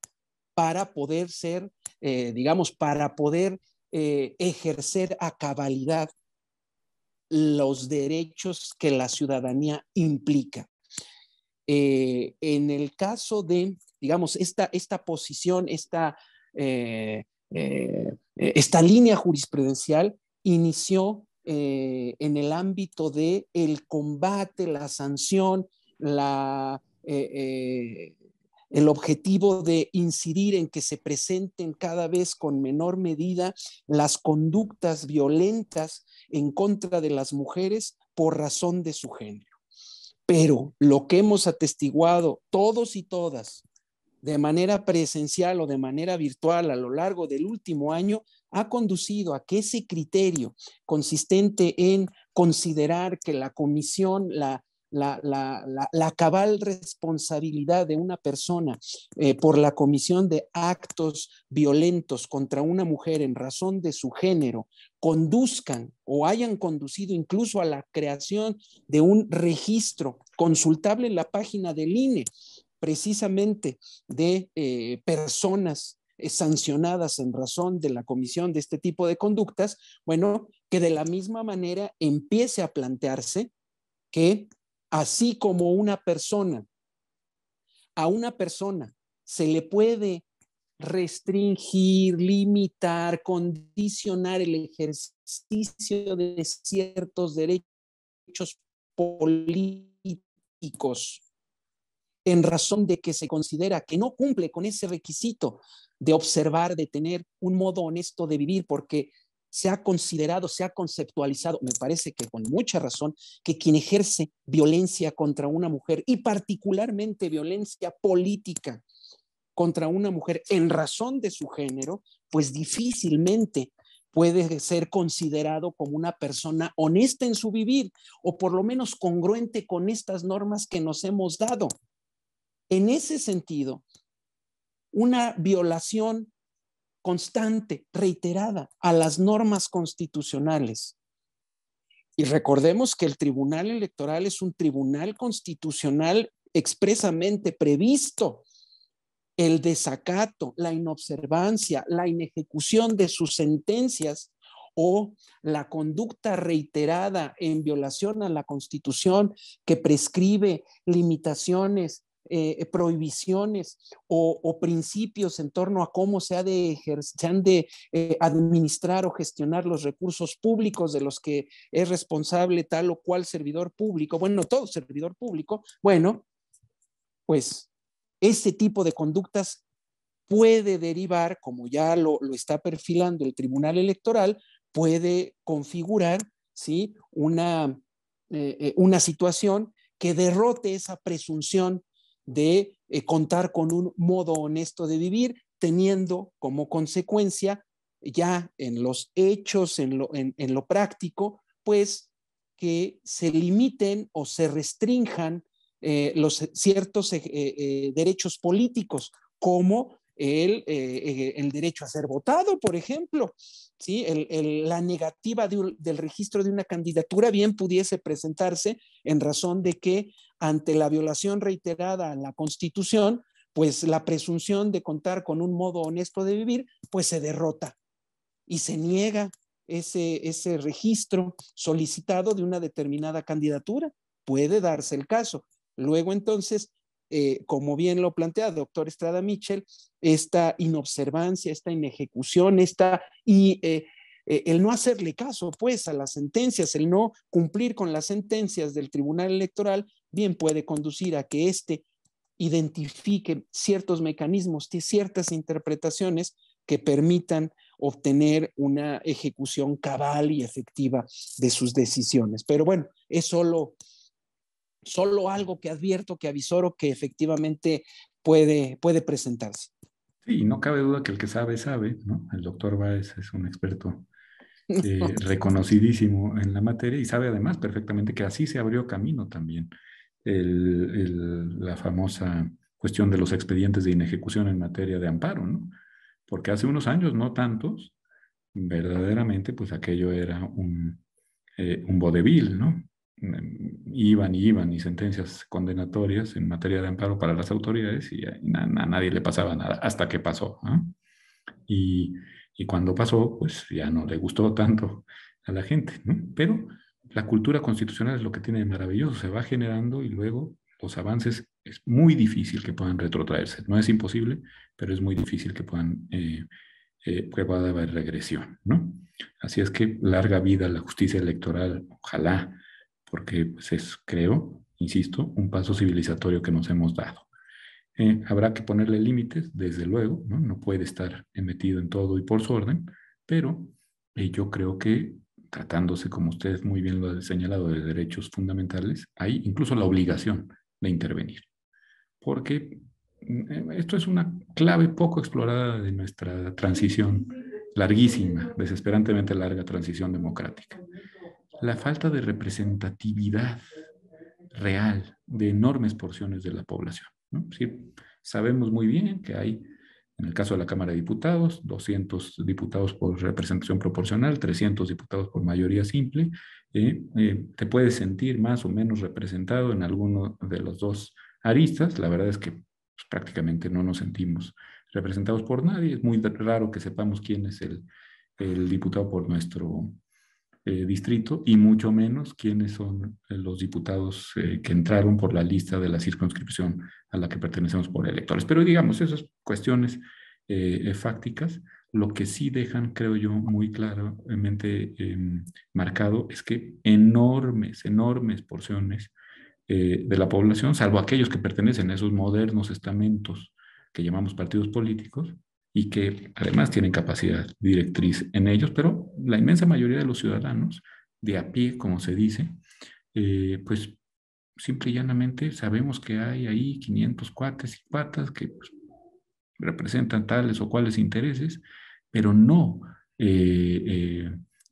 para poder ser, digamos, para poder ejercer a cabalidad los derechos que la ciudadanía implica. En el caso de, digamos, esta posición, esta línea jurisprudencial inició en el ámbito de el combate, la sanción, el objetivo de incidir en que se presenten cada vez con menor medida las conductas violentas en contra de las mujeres por razón de su género. Pero lo que hemos atestiguado todos y todas de manera presencial o de manera virtual a lo largo del último año ha conducido a que ese criterio consistente en considerar que la comisión, la cabal responsabilidad de una persona por la comisión de actos violentos contra una mujer en razón de su género conduzcan o hayan conducido incluso a la creación de un registro consultable en la página del INE, precisamente de personas sancionadas en razón de la comisión de este tipo de conductas, bueno, que de la misma manera empiece a plantearse que así como a una persona se le puede restringir, limitar, condicionar el ejercicio de ciertos derechos políticos en razón de que se considera que no cumple con ese requisito de observar, de tener un modo honesto de vivir, porque se ha considerado, se ha conceptualizado, me parece que con mucha razón, que quien ejerce violencia contra una mujer y particularmente violencia política contra una mujer en razón de su género, pues difícilmente puede ser considerado como una persona honesta en su vivir o por lo menos congruente con estas normas que nos hemos dado. En ese sentido, una violación constante, reiterada a las normas constitucionales. Y recordemos que el Tribunal Electoral es un tribunal constitucional expresamente previsto. El desacato, la inobservancia, la inejecución de sus sentencias o la conducta reiterada en violación a la Constitución que prescribe limitaciones, prohibiciones o principios en torno a cómo se han de administrar o gestionar los recursos públicos de los que es responsable tal o cual servidor público, bueno, todo servidor público, bueno, pues ese tipo de conductas puede derivar, como ya lo está perfilando el Tribunal Electoral, puede configurar, ¿sí?, una situación que derrote esa presunción de contar con un modo honesto de vivir, teniendo como consecuencia ya en los hechos, en lo práctico, pues que se limiten o se restrinjan los ciertos derechos políticos, como el derecho a ser votado, por ejemplo, ¿sí? La negativa del registro de una candidatura bien pudiese presentarse en razón de que ante la violación reiterada a la Constitución, pues la presunción de contar con un modo honesto de vivir, pues se derrota y se niega ese registro solicitado de una determinada candidatura. Puede darse el caso. Luego entonces, como bien lo plantea el doctor Estrada Mitchell, esta inobservancia, esta inejecución, el no hacerle caso pues a las sentencias, el no cumplir con las sentencias del Tribunal Electoral, bien puede conducir a que éste identifique ciertos mecanismos, ciertas interpretaciones que permitan obtener una ejecución cabal y efectiva de sus decisiones. Pero bueno, es solo algo que advierto, que avisoro, que efectivamente puede presentarse. Sí, no cabe duda que el que sabe, sabe, ¿no? El doctor Báez es un experto reconocidísimo en la materia y sabe además perfectamente que así se abrió camino también la famosa cuestión de los expedientes de inejecución en materia de amparo, ¿no? Porque hace unos años, no tantos, verdaderamente, pues aquello era un vodevil, ¿no? Iban y iban y sentencias condenatorias en materia de amparo para las autoridades y a nadie le pasaba nada hasta que pasó, ¿no? Y, y cuando pasó, pues ya no le gustó tanto a la gente, ¿no? Pero la cultura constitucional es lo que tiene de maravilloso, se va generando y luego los avances es muy difícil que puedan retrotraerse. No es imposible, pero es muy difícil que que pueda haber regresión, ¿no? Así es que larga vida la justicia electoral, ojalá, porque pues es, creo, insisto, un paso civilizatorio que nos hemos dado. Habrá que ponerle límites, desde luego, ¿no? No puede estar metido en todo y por su orden, pero yo creo que tratándose, como ustedes muy bien lo han señalado, de derechos fundamentales, hay incluso la obligación de intervenir, porque esto es una clave poco explorada de nuestra transición larguísima, desesperantemente larga transición democrática. La falta de representatividad real de enormes porciones de la población, ¿no? Sí, sabemos muy bien que hay, en el caso de la Cámara de Diputados, 200 diputados por representación proporcional, 300 diputados por mayoría simple. Te puedes sentir más o menos representado en alguno de los dos aristas. La verdad es que pues, prácticamente no nos sentimos representados por nadie. Es muy raro que sepamos quién es el diputado por nuestro distrito y mucho menos quiénes son los diputados que entraron por la lista de la circunscripción a la que pertenecemos por electores. Pero digamos, esas cuestiones fácticas, lo que sí dejan, creo yo, muy claramente marcado es que enormes porciones de la población, salvo aquellos que pertenecen a esos modernos estamentos que llamamos partidos políticos, y que además tienen capacidad directriz en ellos, pero la inmensa mayoría de los ciudadanos de a pie, como se dice, pues simple y llanamente sabemos que hay ahí 500 cuates y patas que pues, representan tales o cuales intereses, pero no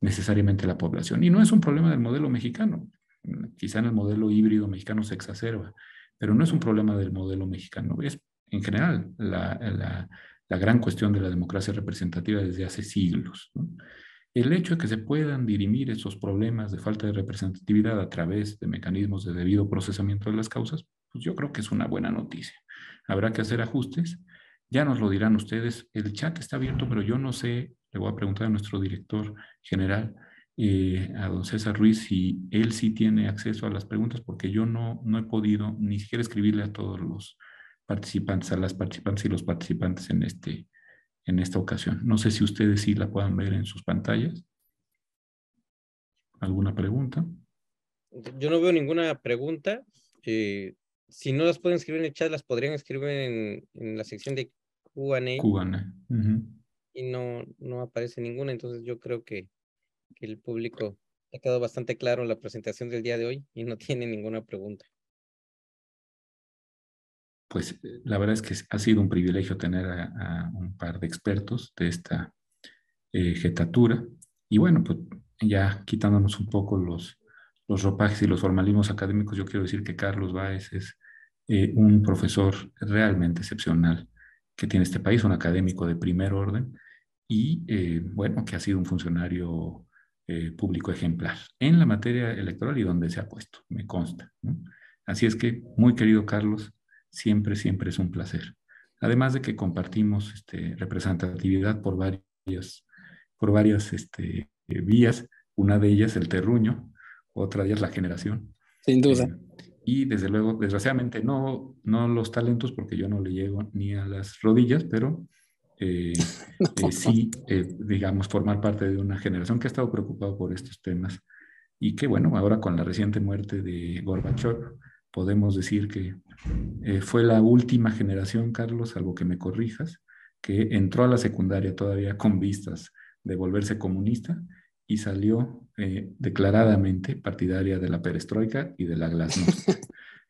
necesariamente la población. Y no es un problema del modelo mexicano, quizá en el modelo híbrido mexicano se exacerba, pero no es un problema del modelo mexicano, es en general la gran cuestión de la democracia representativa desde hace siglos, ¿no? El hecho de que se puedan dirimir esos problemas de falta de representatividad a través de mecanismos de debido procesamiento de las causas, pues yo creo que es una buena noticia. Habrá que hacer ajustes, ya nos lo dirán ustedes. El chat está abierto, pero yo no sé, le voy a preguntar a nuestro director general, a don César Ruiz, si él sí tiene acceso a las preguntas, porque yo no he podido ni siquiera escribirle a todos los participantes, a las participantes y los participantes en esta ocasión. No sé si ustedes sí la puedan ver en sus pantallas. ¿Alguna pregunta? Yo no veo ninguna pregunta. Si no las pueden escribir en el chat, las podrían escribir en la sección de Q&A. Cubana. Y no aparece ninguna, entonces yo creo que el público ha quedado bastante claro en la presentación del día de hoy y no tiene ninguna pregunta. Pues la verdad es que ha sido un privilegio tener a un par de expertos de esta jetatura. Y bueno, pues ya quitándonos un poco los ropajes y los formalismos académicos, yo quiero decir que Carlos Báez es un profesor realmente excepcional que tiene este país, un académico de primer orden y bueno, que ha sido un funcionario público ejemplar en la materia electoral y donde se ha puesto, me consta, ¿no? Así es que, muy querido Carlos, siempre es un placer. Además de que compartimos representatividad por varias vías, una de ellas el terruño, otra de ellas la generación. Sin duda. Y desde luego, desgraciadamente, no los talentos, porque yo no le llego ni a las rodillas, pero sí, digamos, formar parte de una generación que ha estado preocupada por estos temas y que, bueno, ahora con la reciente muerte de Gorbachev, podemos decir que fue la última generación, Carlos, salvo que me corrijas, que entró a la secundaria todavía con vistas de volverse comunista y salió declaradamente partidaria de la perestroika y de la glasnost,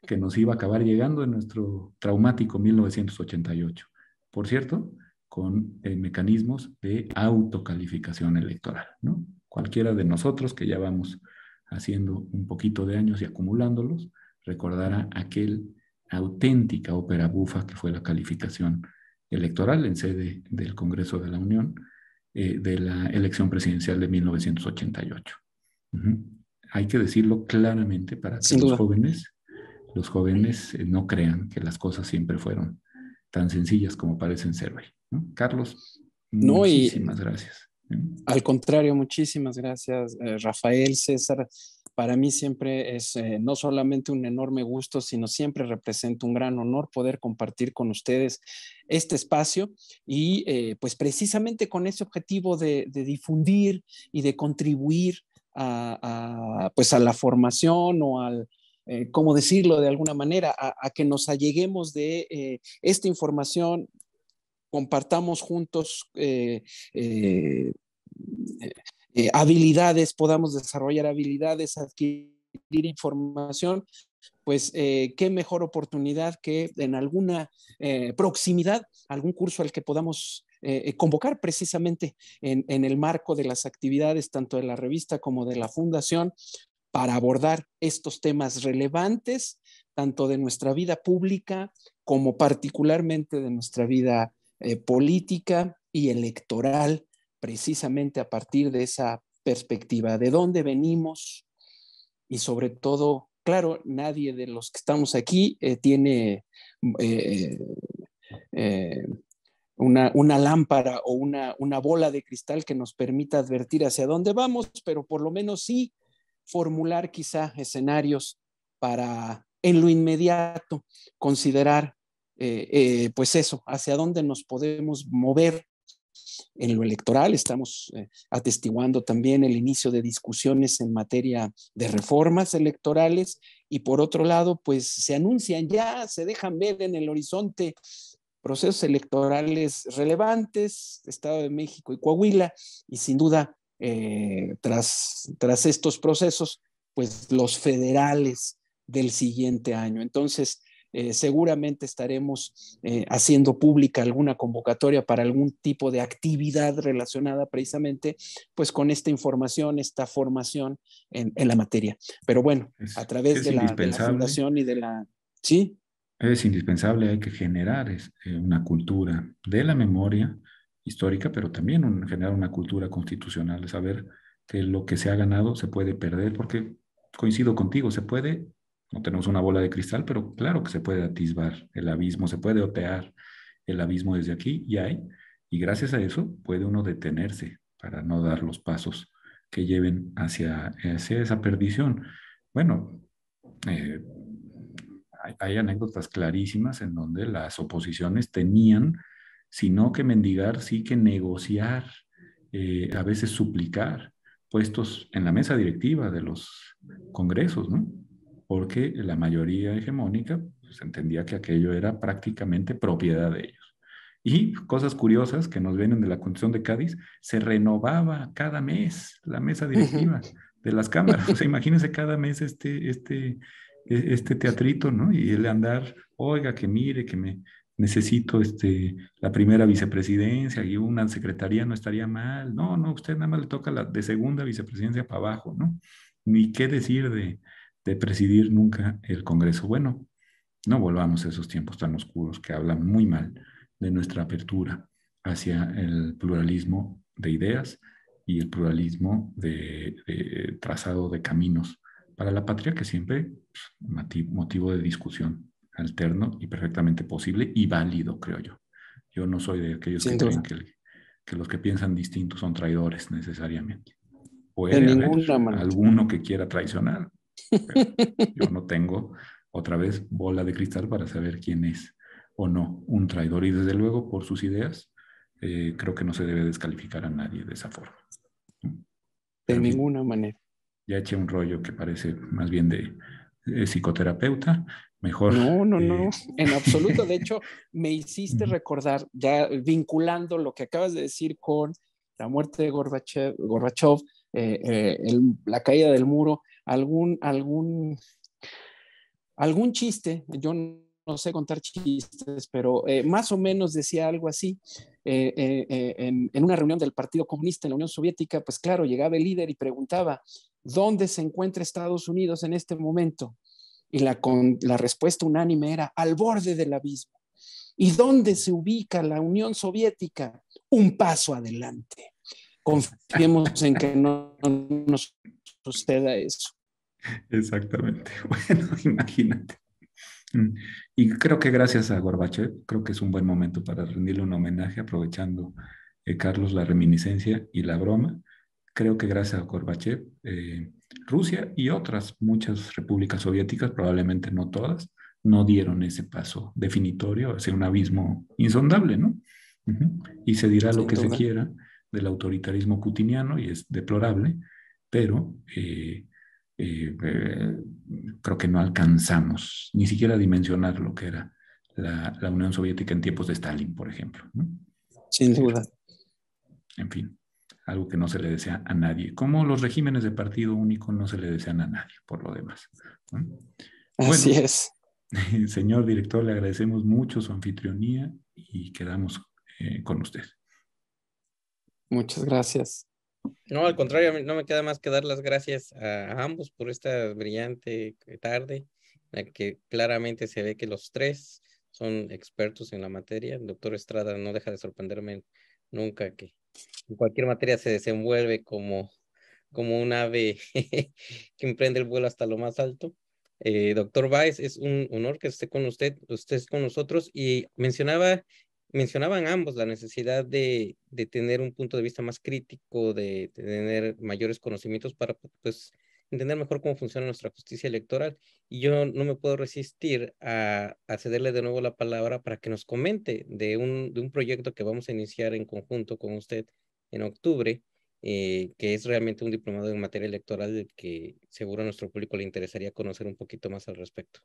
que nos iba a acabar llegando en nuestro traumático 1988. Por cierto, con mecanismos de autocalificación electoral, ¿no? cualquiera de nosotros que ya vamos haciendo un poquito de años y acumulándolos, recordará aquel auténtica ópera bufa que fue la calificación electoral en sede del Congreso de la Unión de la elección presidencial de 1988. Hay que decirlo claramente para que Sin duda. los jóvenes no crean que las cosas siempre fueron tan sencillas como parecen ser hoy, ¿no? Carlos, No, muchísimas gracias. Al contrario, muchísimas gracias, Rafael, César. Para mí siempre es no solamente un enorme gusto, sino siempre representa un gran honor poder compartir con ustedes este espacio y pues precisamente con ese objetivo de difundir y de contribuir pues a la formación o al, ¿cómo decirlo de alguna manera? A que nos alleguemos de esta información, compartamos juntos habilidades, podamos desarrollar habilidades, adquirir información, pues qué mejor oportunidad que en alguna proximidad, algún curso al que podamos convocar precisamente en el marco de las actividades tanto de la revista como de la fundación para abordar estos temas relevantes tanto de nuestra vida pública como particularmente de nuestra vida política y electoral, precisamente a partir de esa perspectiva, de dónde venimos y sobre todo, claro, nadie de los que estamos aquí tiene una lámpara o una bola de cristal que nos permita advertir hacia dónde vamos, pero por lo menos sí formular quizá escenarios para en lo inmediato considerar pues eso, hacia dónde nos podemos mover en lo electoral. Estamos atestiguando también el inicio de discusiones en materia de reformas electorales y por otro lado, pues se anuncian ya, se dejan ver en el horizonte procesos electorales relevantes, Estado de México y Coahuila, y sin duda, tras estos procesos, pues los federales del siguiente año. Entonces, seguramente estaremos haciendo pública alguna convocatoria para algún tipo de actividad relacionada precisamente pues con esta información, esta formación en la materia. Pero bueno, a través de la fundación y de la... ¿Sí? Es indispensable, hay que generar una cultura de la memoria histórica, pero también generar una cultura constitucional, saber que lo que se ha ganado se puede perder, porque coincido contigo, se puede, no tenemos una bola de cristal, pero claro que se puede atisbar el abismo, se puede otear el abismo desde aquí y gracias a eso puede uno detenerse para no dar los pasos que lleven hacia esa perdición. Bueno, hay anécdotas clarísimas en donde las oposiciones tenían, si no que mendigar, sí que negociar, a veces suplicar puestos en la mesa directiva de los congresos, ¿no? Porque la mayoría hegemónica pues, entendía que aquello era prácticamente propiedad de ellos. Y cosas curiosas que nos vienen de la Constitución de Cádiz, se renovaba cada mes la mesa directiva de las cámaras. O sea, imagínense cada mes este teatrito, ¿no? Y el andar, oiga, que mire, que me necesito la primera vicepresidencia y una secretaría no estaría mal. No, no, usted nada más le toca la de segunda vicepresidencia para abajo, ¿no? Ni qué decir de presidir nunca el Congreso. Bueno, no volvamos a esos tiempos tan oscuros que hablan muy mal de nuestra apertura hacia el pluralismo de ideas y el pluralismo de trazado de caminos para la patria, que siempre motivo de discusión alterno y perfectamente posible y válido, creo yo. Yo no soy de aquellos que creen que los que piensan distintos son traidores necesariamente. Puede haber alguno que quiera traicionar, pero yo no tengo otra vez bola de cristal para saber quién es o no un traidor y desde luego por sus ideas creo que no se debe descalificar a nadie de esa forma. De ninguna manera. Ya eché un rollo que parece más bien de psicoterapeuta, mejor. No, en absoluto. De hecho, me hiciste recordar, ya vinculando lo que acabas de decir con la muerte de Gorbachev, la caída del muro, algún chiste. Yo no sé contar chistes, pero más o menos decía algo así. En una reunión del Partido Comunista en la Unión Soviética, pues claro, llegaba el líder y preguntaba, ¿dónde se encuentra Estados Unidos en este momento? Y la respuesta unánime era, al borde del abismo. ¿Y dónde se ubica la Unión Soviética? Un paso adelante. Confiemos en que no nos suceda eso. Exactamente. Bueno, imagínate. Y creo que gracias a Gorbachev, creo que es un buen momento para rendirle un homenaje, aprovechando, Carlos, la reminiscencia y la broma. Creo que gracias a Gorbachev, Rusia y otras muchas repúblicas soviéticas, probablemente no todas, no dieron ese paso definitorio hacia un abismo insondable, ¿no? Y se dirá lo Sin que se duda. quiera del autoritarismo putiniano, y es deplorable, pero eh, creo que no alcanzamos ni siquiera a dimensionar lo que era la Unión Soviética en tiempos de Stalin, por ejemplo, ¿no? Sin duda. En fin, algo que no se le desea a nadie. Como los regímenes de partido único no se le desean a nadie, por lo demás, ¿no? Así Bueno, es. señor director, le agradecemos mucho su anfitrionía y quedamos con usted. Muchas gracias. No, al contrario, no me queda más que dar las gracias a ambos por esta brillante tarde, en la que claramente se ve que los tres son expertos en la materia. El doctor Estrada no deja de sorprenderme nunca, que en cualquier materia se desenvuelve como un ave que emprende el vuelo hasta lo más alto. Doctor Báez, es un honor que esté con usted con nosotros, y mencionaban ambos la necesidad de tener un punto de vista más crítico, de tener mayores conocimientos para, pues, entender mejor cómo funciona nuestra justicia electoral. Y yo no me puedo resistir a cederle de nuevo la palabra para que nos comente de un proyecto que vamos a iniciar en conjunto con usted en octubre, que es realmente un diplomado en materia electoral, del que seguro a nuestro público le interesaría conocer un poquito más al respecto.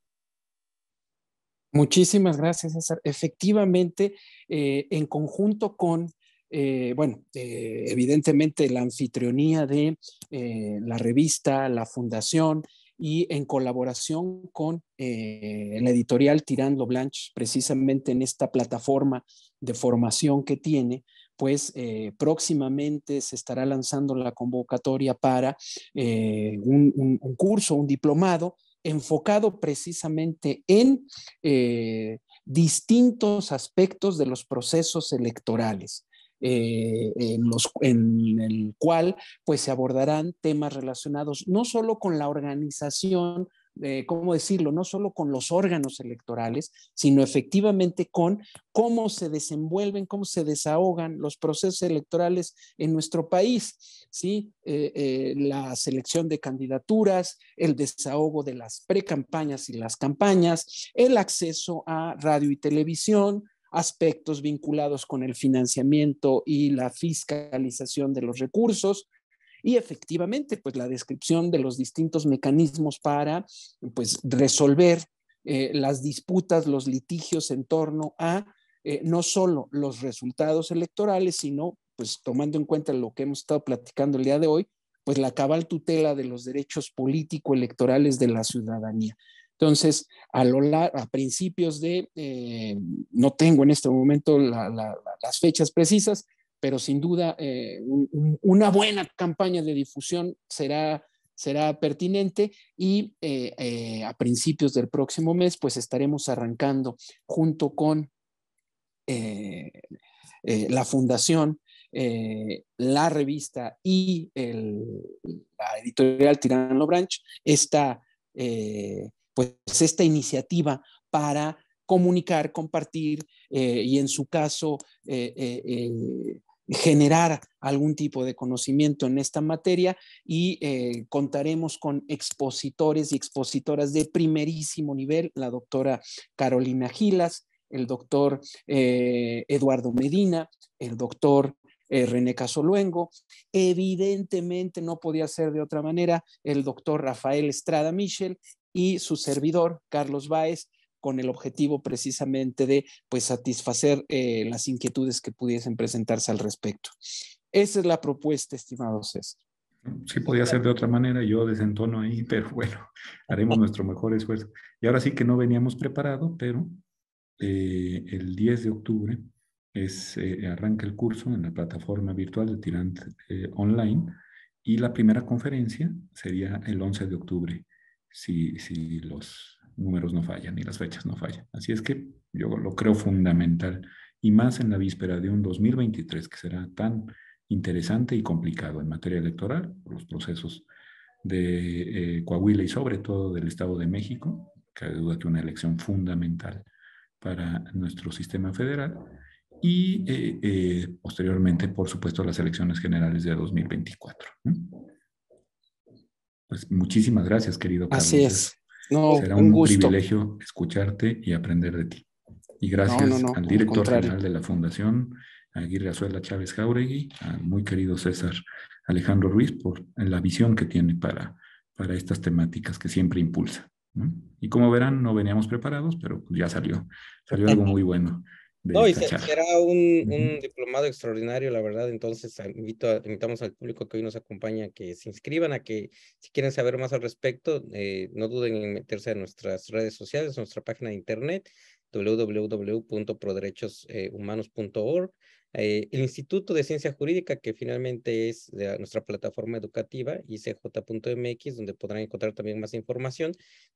Muchísimas gracias, César. Efectivamente, en conjunto con, evidentemente la anfitrionía de la revista, la fundación, y en colaboración con la editorial Tirando Blanche, precisamente en esta plataforma de formación que tiene, pues próximamente se estará lanzando la convocatoria para un curso, un diplomado enfocado precisamente en distintos aspectos de los procesos electorales. En el cual pues se abordarán temas relacionados no solo con la organización, ¿cómo decirlo? No solo con los órganos electorales, sino efectivamente con cómo se desenvuelven, cómo se desahogan los procesos electorales en nuestro país, ¿sí? La selección de candidaturas, el desahogo de las precampañas y las campañas, el acceso a radio y televisión, aspectos vinculados con el financiamiento y la fiscalización de los recursos, y efectivamente, pues la descripción de los distintos mecanismos para, pues, resolver las disputas, los litigios en torno a no solo los resultados electorales, sino, pues, tomando en cuenta lo que hemos estado platicando el día de hoy, pues la cabal tutela de los derechos político-electorales de la ciudadanía. Entonces, a principios de, no tengo en este momento las fechas precisas, pero sin duda una buena campaña de difusión será pertinente, y a principios del próximo mes pues estaremos arrancando junto con la fundación, la revista y la editorial Tirano Branch pues esta iniciativa para comunicar, compartir y en su caso generar algún tipo de conocimiento en esta materia, y contaremos con expositores y expositoras de primerísimo nivel, la doctora Carolina Gilas, el doctor Eduardo Medina, el doctor René Casoluengo, evidentemente no podía ser de otra manera, el doctor Rafael Estrada Michel y su servidor, Carlos Báez, con el objetivo precisamente de pues satisfacer las inquietudes que pudiesen presentarse al respecto. Esa es la propuesta, estimado César. Sí podía ser de otra manera, yo desentono ahí, pero bueno, haremos nuestro mejor esfuerzo. Y ahora sí que no veníamos preparados, pero el 10 de octubre arranca el curso en la plataforma virtual de Tirant Online, y la primera conferencia sería el 11 de octubre, si los números no fallan y las fechas no fallan. Así es que yo lo creo fundamental, y más en la víspera de un 2023 que será tan interesante y complicado en materia electoral, por los procesos de Coahuila y sobre todo del Estado de México, que hay duda que una elección fundamental para nuestro sistema federal, y posteriormente, por supuesto, las elecciones generales de 2024. Pues muchísimas gracias, querido Así Carlos. es. No, Será un un gusto. privilegio escucharte y aprender de ti. Y No, no, gracias no, al al director contrario. general de la Fundación, Aguirre Azuela Chávez Jauregui, al muy querido César Alejandro Ruiz, por la visión que tiene para estas temáticas que siempre impulsa, ¿no? Y como verán, no veníamos preparados, pero pues ya salió algo muy bueno de No, y esta charla. será un Ujú. diplomado extraordinario, la verdad. Entonces, invitamos al público que hoy nos acompaña a que se inscriban, a que si quieren saber más al respecto, no duden en meterse a nuestras redes sociales, nuestra página de internet, www.proderechoshumanos.org. El Instituto de Ciencia Jurídica, que finalmente es nuestra plataforma educativa, icj.mx, donde podrán encontrar también más información.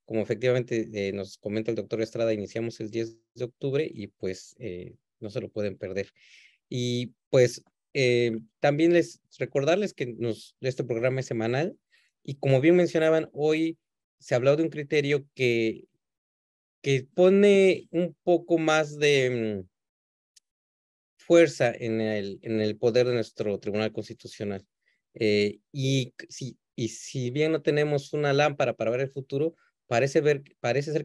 Como efectivamente nos comenta el doctor Estrada, iniciamos el 10 de octubre y pues no se lo pueden perder. Y pues también recordarles que este programa es semanal, y como bien mencionaban, hoy se ha hablado de un criterio que pone un poco más de fuerza en el poder de nuestro Tribunal Constitucional. Y si bien no tenemos una lámpara para ver el futuro, parece ser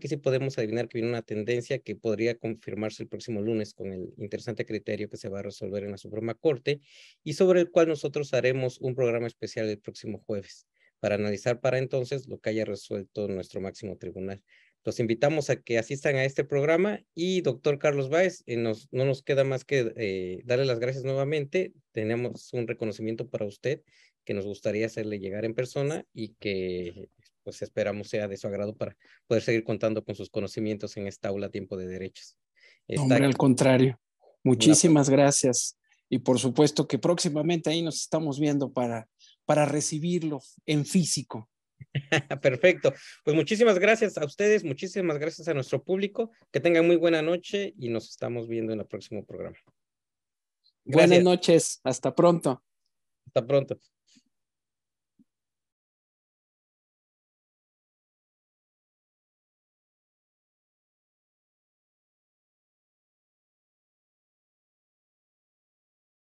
que sí podemos adivinar que viene una tendencia que podría confirmarse el próximo lunes con el interesante criterio que se va a resolver en la Suprema Corte, y sobre el cual nosotros haremos un programa especial el próximo jueves para analizar para entonces lo que haya resuelto nuestro máximo tribunal. Los invitamos a que asistan a este programa, y doctor Carlos Báez, no nos queda más que darle las gracias nuevamente. Tenemos un reconocimiento para usted que nos gustaría hacerle llegar en persona, y que pues esperamos sea de su agrado para poder seguir contando con sus conocimientos en esta aula Tiempo de Derechos. Está Hombre, al aquí contrario. una... Muchísimas gracias. Y por supuesto que próximamente ahí nos estamos viendo para recibirlo en físico. Perfecto. Pues muchísimas gracias a ustedes, muchísimas gracias a nuestro público. Que tengan muy buena noche y nos estamos viendo en el próximo programa. Buenas Gracias. noches. Hasta pronto. Hasta pronto.